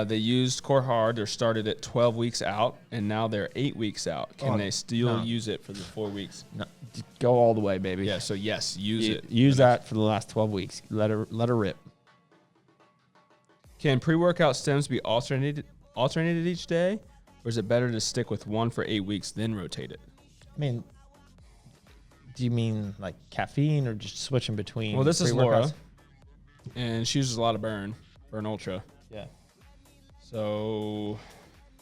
[SPEAKER 1] They used Core Hard. They started at 12 weeks out, and now they're 8 weeks out. Can they still use it for the 4 weeks?
[SPEAKER 2] No, go all the way, baby.
[SPEAKER 1] Yeah, so yes, use it.
[SPEAKER 2] Use that for the last 12 weeks. Let her rip.
[SPEAKER 1] Can pre-workout stems be alternated each day, or is it better to stick with one for 8 weeks, then rotate it?
[SPEAKER 2] I mean, do you mean like caffeine or just switching between?
[SPEAKER 1] Well, this is
[SPEAKER 2] pre-workouts?
[SPEAKER 1] Laura, and she uses a lot of Burn Ultra.
[SPEAKER 2] Yeah.
[SPEAKER 1] So,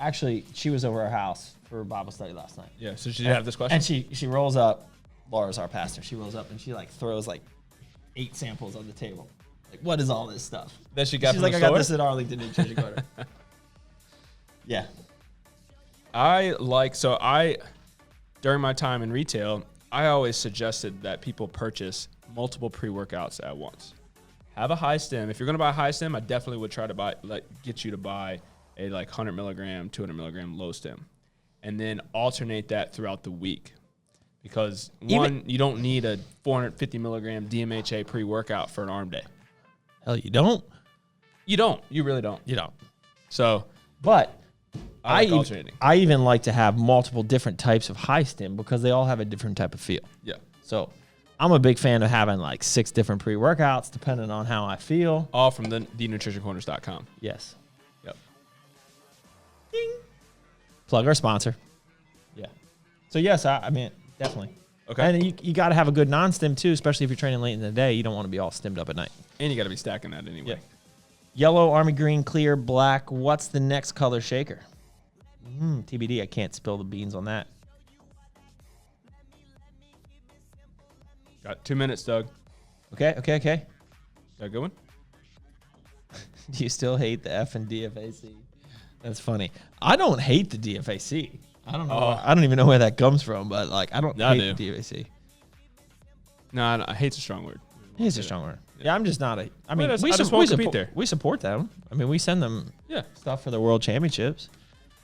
[SPEAKER 2] Actually, she was over our house for Bible study last night.
[SPEAKER 1] yeah, so she did have this question?
[SPEAKER 2] And she rolls up. Laura's our pastor. She rolls up and she throws 8 samples on the table. Like, what is all this stuff?
[SPEAKER 1] That she got
[SPEAKER 2] She's
[SPEAKER 1] from
[SPEAKER 2] like,
[SPEAKER 1] the
[SPEAKER 2] I got
[SPEAKER 1] store?
[SPEAKER 2] this at Arlington in Church Quarter. Yeah.
[SPEAKER 1] During my time in retail, I always suggested that people purchase multiple pre-workouts at once. Have a high stem. If you're going to buy a high stem, I definitely would try to get you to buy a 100 milligram, 200 milligram low stem, and then alternate that throughout the week. Because you don't need a 450 milligram DMHA pre-workout for an arm day.
[SPEAKER 2] Hell, you don't.
[SPEAKER 1] You don't. You really don't.
[SPEAKER 2] You know.
[SPEAKER 1] So
[SPEAKER 2] But
[SPEAKER 1] I like alternating.
[SPEAKER 2] I even like to have multiple different types of high stim because they all have a different type of feel.
[SPEAKER 1] Yeah.
[SPEAKER 2] So I'm a big fan of having like 6 different pre-workouts depending on how I feel.
[SPEAKER 1] All from thenutritioncorners.com.
[SPEAKER 2] Yes.
[SPEAKER 1] Yep.
[SPEAKER 2] Ding. Plug our sponsor. Yeah. So yes, I mean, definitely.
[SPEAKER 1] Okay.
[SPEAKER 2] And you got to have a good non-stim too, especially if you're training late in the day. You don't want to be all stimmed up at night.
[SPEAKER 1] And you got to be stacking that anyway.
[SPEAKER 2] Yeah. Yellow, army green, clear, black. What's the next color shaker? TBD. I can't spill the beans on that.
[SPEAKER 1] Got 2 minutes, Doug.
[SPEAKER 2] Okay.
[SPEAKER 1] That a good one?
[SPEAKER 2] Do you still hate the F and DFAC? That's funny. I don't hate the DFAC. I don't know. I don't even know where that comes from, but like I don't hate the DFAC.
[SPEAKER 1] No, hate's a strong word.
[SPEAKER 2] It's a strong word. Yeah, I'm just not a. I mean,
[SPEAKER 1] I just won't compete there.
[SPEAKER 2] We support them. I mean, we send them
[SPEAKER 1] Yeah.
[SPEAKER 2] stuff for the World Championships.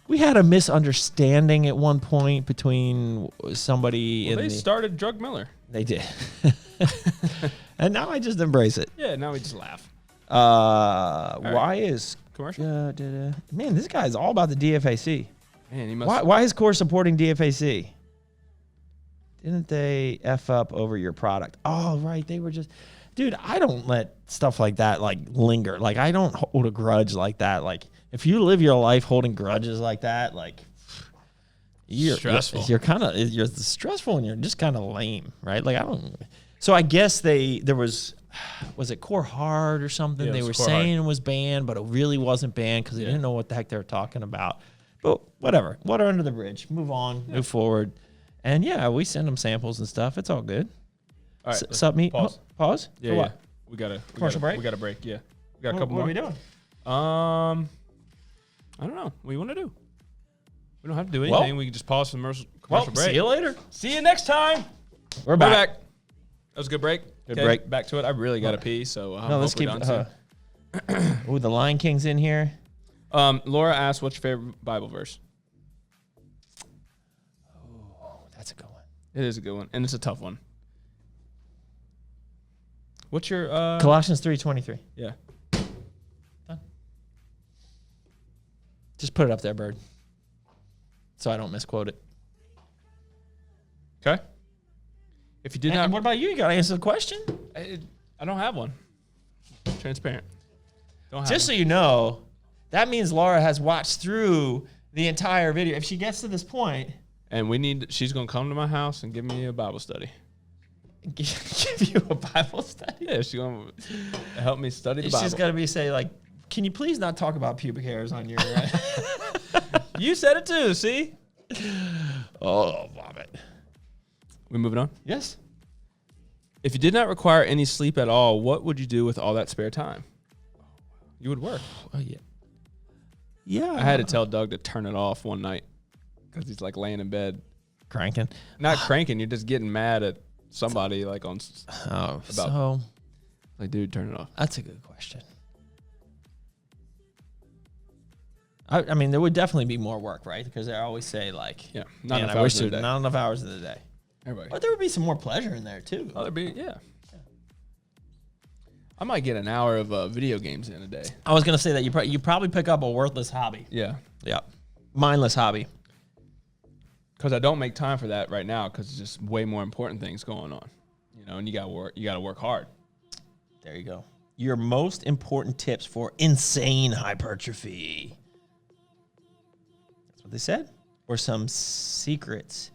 [SPEAKER 2] We had a misunderstanding at one point between somebody
[SPEAKER 1] Well,
[SPEAKER 2] in
[SPEAKER 1] they
[SPEAKER 2] the.
[SPEAKER 1] started Drug Miller.
[SPEAKER 2] They did. And now I just embrace it.
[SPEAKER 1] Yeah, now we just laugh.
[SPEAKER 2] Why is
[SPEAKER 1] Commercial?
[SPEAKER 2] man, this guy's all about the DFAC.
[SPEAKER 1] Man, he must.
[SPEAKER 2] Why is Core supporting DFAC? Didn't they F up over your product? Oh, right. They were just, dude, I don't let stuff like that like linger. Like I don't hold a grudge like that. Like if you live your life holding grudges like that, like you're
[SPEAKER 1] stressful.
[SPEAKER 2] You're stressful and you're just kind of lame, right? Like I don't. So I guess there was it Core Hard or something?
[SPEAKER 1] Yeah,
[SPEAKER 2] they
[SPEAKER 1] it was
[SPEAKER 2] were
[SPEAKER 1] Core
[SPEAKER 2] saying
[SPEAKER 1] Hard.
[SPEAKER 2] it was banned, but it really wasn't banned because they
[SPEAKER 1] Yeah.
[SPEAKER 2] didn't know what the heck they were talking about. But whatever, water under the bridge. Move on, move forward. And yeah, we send them samples and stuff. It's all good.
[SPEAKER 1] All right. let's
[SPEAKER 2] Sup, me?
[SPEAKER 1] Pause.
[SPEAKER 2] Pause?
[SPEAKER 1] Yeah,
[SPEAKER 2] For
[SPEAKER 1] yeah.
[SPEAKER 2] what?
[SPEAKER 1] We got
[SPEAKER 2] Commercial break?
[SPEAKER 1] We got a break. Yeah. We got a
[SPEAKER 2] What
[SPEAKER 1] couple
[SPEAKER 2] are
[SPEAKER 1] more.
[SPEAKER 2] we doing?
[SPEAKER 1] I don't know. What do you want to do? We don't have to do
[SPEAKER 2] Well-
[SPEAKER 1] anything. We can just pause for the commercial break.
[SPEAKER 2] see you later.
[SPEAKER 1] See you next time.
[SPEAKER 2] We're
[SPEAKER 1] We're
[SPEAKER 2] back.
[SPEAKER 1] back. That was a good break.
[SPEAKER 2] Good
[SPEAKER 1] Okay,
[SPEAKER 2] break.
[SPEAKER 1] Back to it. I really got to pee, so
[SPEAKER 2] No, let's keep. Ooh, the Lion King's in here.
[SPEAKER 1] Laura asked, "What's your favorite Bible verse?"
[SPEAKER 2] Oh, that's a good one.
[SPEAKER 1] It is a good one, and it's a tough one. What's your
[SPEAKER 2] Colossians 3:23.
[SPEAKER 1] Yeah.
[SPEAKER 2] Just put it up there, Bird, so I don't misquote it.
[SPEAKER 1] Okay. If you did
[SPEAKER 2] And
[SPEAKER 1] not,
[SPEAKER 2] what about you? You got to answer the question.
[SPEAKER 1] I don't have one. Transparent. Don't have
[SPEAKER 2] Just so
[SPEAKER 1] one.
[SPEAKER 2] you know, that means Laura has watched through the entire video. If she gets to this point,
[SPEAKER 1] And she's gonna come to my house and give me a Bible study.
[SPEAKER 2] give you a Bible study.
[SPEAKER 1] Yeah, she's gonna help me study the
[SPEAKER 2] It's
[SPEAKER 1] Bible.
[SPEAKER 2] just got to be say like, can you please not talk about pubic hairs on your?
[SPEAKER 1] You said it too. See?
[SPEAKER 2] Oh, vomit.
[SPEAKER 1] We moving on.
[SPEAKER 2] Yes.
[SPEAKER 1] If you did not require any sleep at all, what would you do with all that spare time? You would work.
[SPEAKER 2] Oh yeah. Yeah.
[SPEAKER 1] I had to tell Doug to turn it off one night because he's like laying in bed,
[SPEAKER 2] cranking.
[SPEAKER 1] not cranking. You're just getting mad at somebody like on.
[SPEAKER 2] Oh,
[SPEAKER 1] About-
[SPEAKER 2] so
[SPEAKER 1] Like, dude, turn it off.
[SPEAKER 2] that's a good question. I mean, there would definitely be more work, right? Because they always say like,
[SPEAKER 1] Yeah,
[SPEAKER 2] man,
[SPEAKER 1] enough
[SPEAKER 2] I wish
[SPEAKER 1] hours in
[SPEAKER 2] there
[SPEAKER 1] a day.
[SPEAKER 2] not enough hours in the day.
[SPEAKER 1] Everybody.
[SPEAKER 2] But there would be some more pleasure in there too.
[SPEAKER 1] Oh, there'd be yeah. I might get an hour of video games in a day.
[SPEAKER 2] I was gonna say that you probably pick up a worthless hobby.
[SPEAKER 1] Yeah,
[SPEAKER 2] Yeah, mindless hobby.
[SPEAKER 1] because I don't make time for that right now because it's just way more important things going on. You know, and you got to work hard.
[SPEAKER 2] There you go. Your most important tips for insane hypertrophy. That's what they said. Or some secrets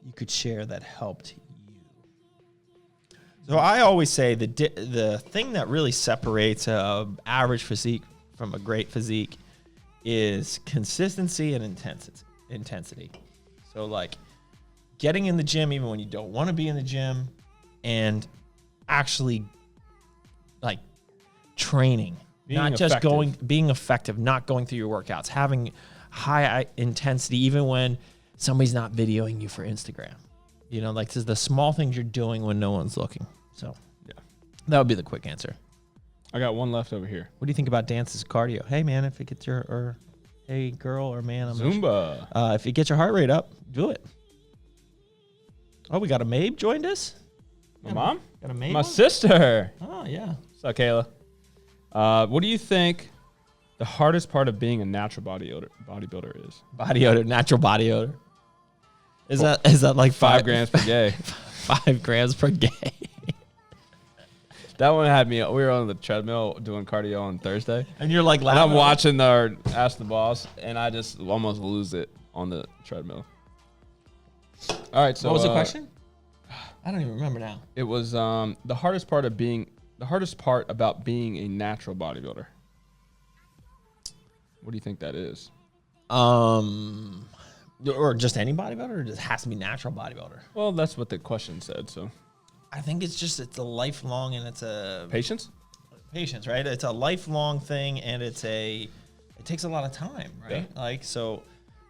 [SPEAKER 2] you could share that helped you. So I always say the thing that really separates a average physique from a great physique is consistency and intensity. So like getting in the gym even when you don't want to be in the gym and actually like training,
[SPEAKER 1] Being
[SPEAKER 2] not just
[SPEAKER 1] effective.
[SPEAKER 2] being effective, not going through your workouts, having high intensity, even when somebody's not videoing you for Instagram. You know, like this is the small things you're doing when no one's looking. So
[SPEAKER 1] Yeah.
[SPEAKER 2] that would be the quick answer.
[SPEAKER 1] I got one left over here.
[SPEAKER 2] What do you think about dance as cardio? Hey man, if it gets your hey girl or man, I'm not sure.
[SPEAKER 1] Zumba.
[SPEAKER 2] If it gets your heart rate up, do it. Oh, we got a Mabe joined us.
[SPEAKER 1] My mom?
[SPEAKER 2] Got a Mabe.
[SPEAKER 1] My
[SPEAKER 2] on?
[SPEAKER 1] sister.
[SPEAKER 2] Oh yeah.
[SPEAKER 1] What's up, Kayla? What do you think The hardest part of being a natural bodybuilder is
[SPEAKER 2] Body odor, natural body odor. Is that like
[SPEAKER 1] 5 grams per gay.
[SPEAKER 2] 5 grams per gay?
[SPEAKER 1] That one had me. We were on the treadmill doing cardio on Thursday.
[SPEAKER 2] And you're like,
[SPEAKER 1] And I'm watching our Ask the Boss, and I just almost lose it on the treadmill. All right, so
[SPEAKER 2] what was the question? I don't even remember now.
[SPEAKER 1] It was the hardest part about being a natural bodybuilder. What do you think that is?
[SPEAKER 2] Or just any bodybuilder, or just has to be natural bodybuilder?
[SPEAKER 1] Well, that's what the question said. So
[SPEAKER 2] I think it's a lifelong, and it's a
[SPEAKER 1] patience,
[SPEAKER 2] right? It's a lifelong thing, and it takes a lot of time, right?
[SPEAKER 1] Yeah.
[SPEAKER 2] Like, so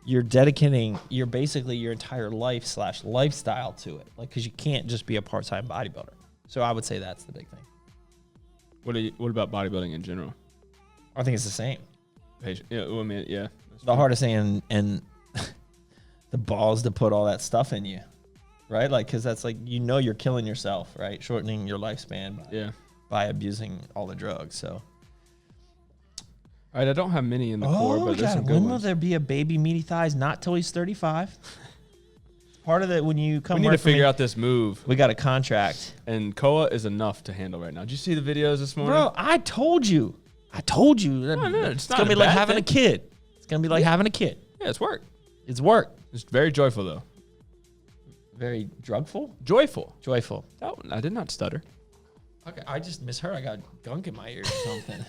[SPEAKER 2] you're dedicating basically your entire life / lifestyle to it, like, because you can't just be a part-time bodybuilder. So I would say that's the big thing.
[SPEAKER 1] What about bodybuilding in general?
[SPEAKER 2] I think it's the same.
[SPEAKER 1] Patient, yeah. Well, I mean, yeah.
[SPEAKER 2] The hardest thing, and the balls to put all that stuff in you, right? Like, because that's like, you're killing yourself, right? Shortening your lifespan by abusing all the drugs. So,
[SPEAKER 1] all right, I don't have many in the core, but there's some good
[SPEAKER 2] when
[SPEAKER 1] ones.
[SPEAKER 2] will there be a baby meaty thighs? Not till he's 35. Part of that, when you come,
[SPEAKER 1] we need to figure out this move.
[SPEAKER 2] We got a contract,
[SPEAKER 1] and Koa is enough to handle right now. Did you see the videos this morning?
[SPEAKER 2] bro. I told you.
[SPEAKER 1] No,
[SPEAKER 2] it's gonna be like having a kid. It's gonna be like having a kid.
[SPEAKER 1] Yeah, it's work.
[SPEAKER 2] It's work.
[SPEAKER 1] It's very joyful though.
[SPEAKER 2] Very drugful.
[SPEAKER 1] Joyful.
[SPEAKER 2] That
[SPEAKER 1] I did not stutter.
[SPEAKER 2] Okay, I just misheard. I got gunk in my ear or something.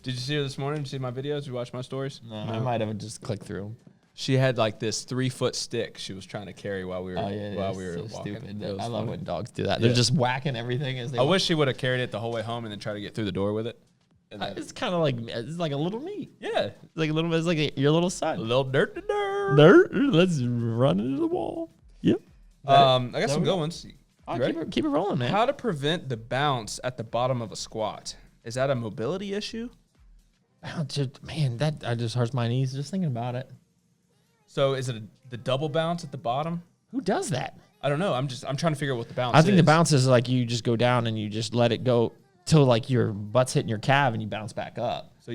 [SPEAKER 1] Did you see her this morning? Did you see my videos? You watch my stories?
[SPEAKER 2] No, I might have just clicked through them.
[SPEAKER 1] She had like this 3-foot stick she was trying to carry while we were
[SPEAKER 2] we were
[SPEAKER 1] walking.
[SPEAKER 2] stupid.
[SPEAKER 1] It was
[SPEAKER 2] I love
[SPEAKER 1] funny.
[SPEAKER 2] when dogs do that. They're just whacking everything as they.
[SPEAKER 1] I wish she would have carried it the whole way home and then tried to get through the door with it. And then,
[SPEAKER 2] It's kind of like a little me.
[SPEAKER 1] yeah,
[SPEAKER 2] It's like a little. It's like your little
[SPEAKER 1] a
[SPEAKER 2] son.
[SPEAKER 1] little dirt to dirt.
[SPEAKER 2] Dirt. Let's run into the wall. Yep.
[SPEAKER 1] I got some good ones. You ready?
[SPEAKER 2] Keep it rolling, man.
[SPEAKER 1] How to prevent the bounce at the bottom of a squat? Is that a mobility issue?
[SPEAKER 2] Man, that just hurts my knees just thinking about it.
[SPEAKER 1] So is it the double bounce at the bottom?
[SPEAKER 2] Who does that?
[SPEAKER 1] I don't know. I'm trying to figure out what the bounce is.
[SPEAKER 2] I think the bounce is like you just go down and you just let it go till like your butt's hitting your calf and you bounce back up.
[SPEAKER 1] So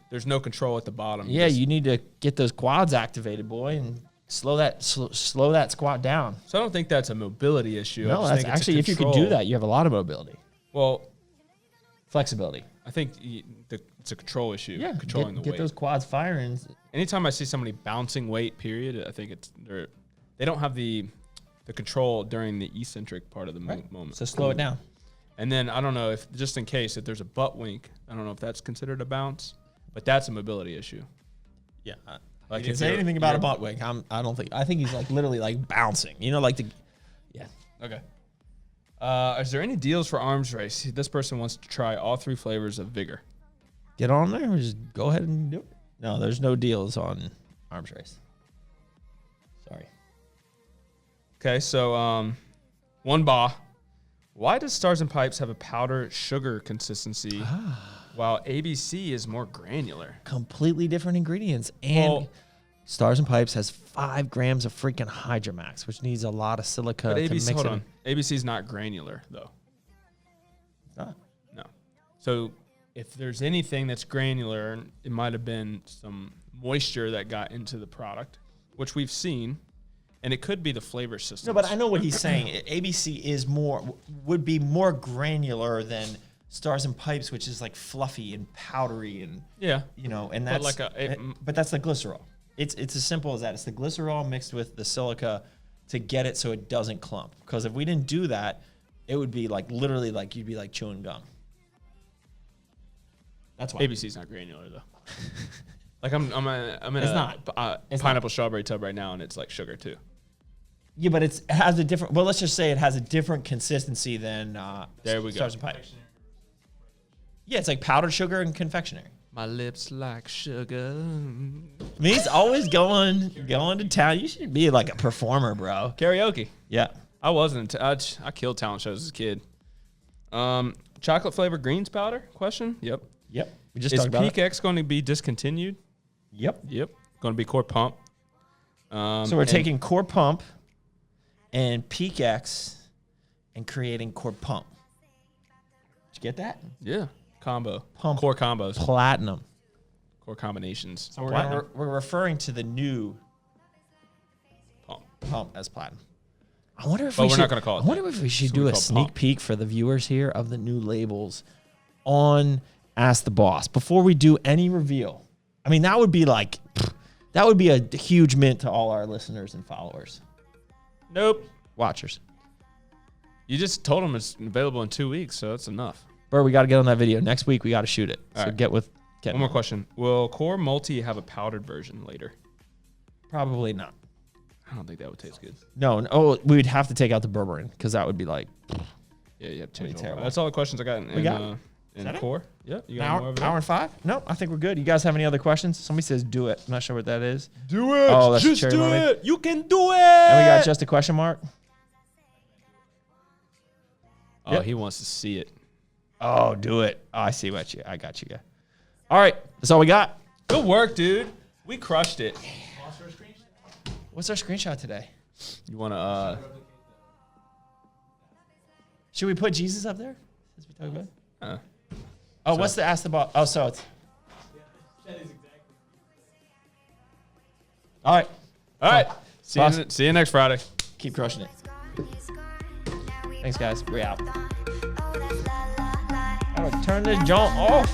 [SPEAKER 1] there's no control at the bottom.
[SPEAKER 2] Yeah, you need to get those quads activated, boy, and slow that squat down.
[SPEAKER 1] So I don't think that's a mobility issue. I
[SPEAKER 2] No,
[SPEAKER 1] just
[SPEAKER 2] that's
[SPEAKER 1] think it's a
[SPEAKER 2] actually, if you could do
[SPEAKER 1] control.
[SPEAKER 2] that, you have a lot of mobility,
[SPEAKER 1] Well,
[SPEAKER 2] flexibility.
[SPEAKER 1] I think it's a control issue. Controlling the
[SPEAKER 2] get
[SPEAKER 1] weight.
[SPEAKER 2] those quads firing.
[SPEAKER 1] Anytime I see somebody bouncing weight, period, I think they don't have the control during the eccentric part of the moment.
[SPEAKER 2] So slow it down.
[SPEAKER 1] And then I don't know if, just in case, if there's a butt wink, I don't know if that's considered a bounce, but that's a mobility issue.
[SPEAKER 2] Yeah.
[SPEAKER 1] Like
[SPEAKER 2] He didn't say anything about a butt wink. I think he's like literally like bouncing. Yeah.
[SPEAKER 1] Okay. Is there any deals for arms race? This person wants to try all 3 flavors of Vigor.
[SPEAKER 2] Get on there or just go ahead and do it. No, there's no deals on arms race. Sorry.
[SPEAKER 1] Okay, so one ba. Why does Stars and Pipes have a powder sugar consistency while ABC is more granular?
[SPEAKER 2] Completely different ingredients. And
[SPEAKER 1] Well,
[SPEAKER 2] Stars and Pipes has 5 grams of freaking Hydromax, which needs a lot of silica
[SPEAKER 1] but
[SPEAKER 2] to mix
[SPEAKER 1] ABC, hold
[SPEAKER 2] it.
[SPEAKER 1] on. ABC's not granular though.
[SPEAKER 2] It's not.
[SPEAKER 1] No. So if there's anything that's granular, it might have been some moisture that got into the product, which we've seen, and it could be the flavor system.
[SPEAKER 2] No, but I know what he's saying. ABC would be more granular than Stars and Pipes, which is like fluffy and powdery and
[SPEAKER 1] yeah,
[SPEAKER 2] and that's
[SPEAKER 1] But
[SPEAKER 2] but that's the glycerol. It's as simple as that. It's the glycerol mixed with the silica to get it so it doesn't clump. Because if we didn't do that, it would be like literally like you'd be like chewing gum. That's why
[SPEAKER 1] ABC's not granular though. Like I'm in
[SPEAKER 2] It's
[SPEAKER 1] a
[SPEAKER 2] not. It's
[SPEAKER 1] pineapple strawberry tub right now, and it's like sugar too.
[SPEAKER 2] Yeah, but it has a different. Well, let's just say it has a different consistency than
[SPEAKER 1] There we go.
[SPEAKER 2] Stars and Pipes. Yeah, it's like powdered sugar and confectionery.
[SPEAKER 1] My lips like sugar.
[SPEAKER 2] I mean, he's always going to town. You should be like a performer, bro.
[SPEAKER 1] Karaoke.
[SPEAKER 2] Yeah.
[SPEAKER 1] I wasn't. I killed talent shows as a kid. Chocolate flavor greens powder? Question. Yep.
[SPEAKER 2] We just
[SPEAKER 1] Is
[SPEAKER 2] talked about
[SPEAKER 1] Peak X going to be discontinued?
[SPEAKER 2] it. Yep.
[SPEAKER 1] Going to be Core Pump.
[SPEAKER 2] So we're taking Core Pump and Peak X and creating Core Pump. Did you get that?
[SPEAKER 1] Yeah. Combo.
[SPEAKER 2] Pump.
[SPEAKER 1] Core combos.
[SPEAKER 2] Platinum.
[SPEAKER 1] Core combinations.
[SPEAKER 2] So we're
[SPEAKER 1] Platinum.
[SPEAKER 2] we're referring to the new
[SPEAKER 1] Pump.
[SPEAKER 2] pump as platinum. I wonder if
[SPEAKER 1] But
[SPEAKER 2] we
[SPEAKER 1] we're
[SPEAKER 2] should,
[SPEAKER 1] not gonna call it
[SPEAKER 2] I wonder
[SPEAKER 1] that.
[SPEAKER 2] if we should
[SPEAKER 1] It's gonna
[SPEAKER 2] do
[SPEAKER 1] be
[SPEAKER 2] a
[SPEAKER 1] called
[SPEAKER 2] sneak
[SPEAKER 1] pump.
[SPEAKER 2] peek for the viewers here of the new labels on Ask the Boss before we do any reveal. I mean, that would be like, that would be a huge mint to all our listeners and followers,
[SPEAKER 1] Nope.
[SPEAKER 2] watchers.
[SPEAKER 1] You just told them it's available in 2 weeks, so that's enough.
[SPEAKER 2] Bro, we got to get on that video next week. We got to shoot it. So
[SPEAKER 1] All right.
[SPEAKER 2] get with
[SPEAKER 1] One more question. Will Core Multi have a powdered version later?
[SPEAKER 2] Probably not.
[SPEAKER 1] I don't think that would taste good.
[SPEAKER 2] No, oh, we would have to take out the berberine because that would be like
[SPEAKER 1] Yeah, you have to
[SPEAKER 2] Pretty
[SPEAKER 1] change it.
[SPEAKER 2] terrible.
[SPEAKER 1] That's all the questions I got in,
[SPEAKER 2] got-
[SPEAKER 1] in
[SPEAKER 2] that it?
[SPEAKER 1] Core. Yeah, you
[SPEAKER 2] an
[SPEAKER 1] got more
[SPEAKER 2] hour,
[SPEAKER 1] over there?
[SPEAKER 2] hour and 5. No, I think we're good. You guys have any other questions? Somebody says do it. I'm not sure what that is.
[SPEAKER 1] Do it.
[SPEAKER 2] Oh, that's
[SPEAKER 1] just
[SPEAKER 2] cherry
[SPEAKER 1] do
[SPEAKER 2] lemonade.
[SPEAKER 1] it. You can do it.
[SPEAKER 2] And we got just a question mark.
[SPEAKER 1] Oh,
[SPEAKER 2] Yep.
[SPEAKER 1] he wants to see it.
[SPEAKER 2] Oh, do it. Oh, I see what you. I got you, guy. All right, that's all we got.
[SPEAKER 1] Good work, dude. We crushed it.
[SPEAKER 2] What's our screenshot today?
[SPEAKER 1] You want to?
[SPEAKER 2] Should we put Jesus up there? Since we talked about it?
[SPEAKER 1] So-
[SPEAKER 2] What's the ask the boss? Oh, so it's. All right,
[SPEAKER 1] All right. See
[SPEAKER 2] Boss.
[SPEAKER 1] you next Friday.
[SPEAKER 2] keep crushing it. Thanks, guys. We're out. I would turn this joint off.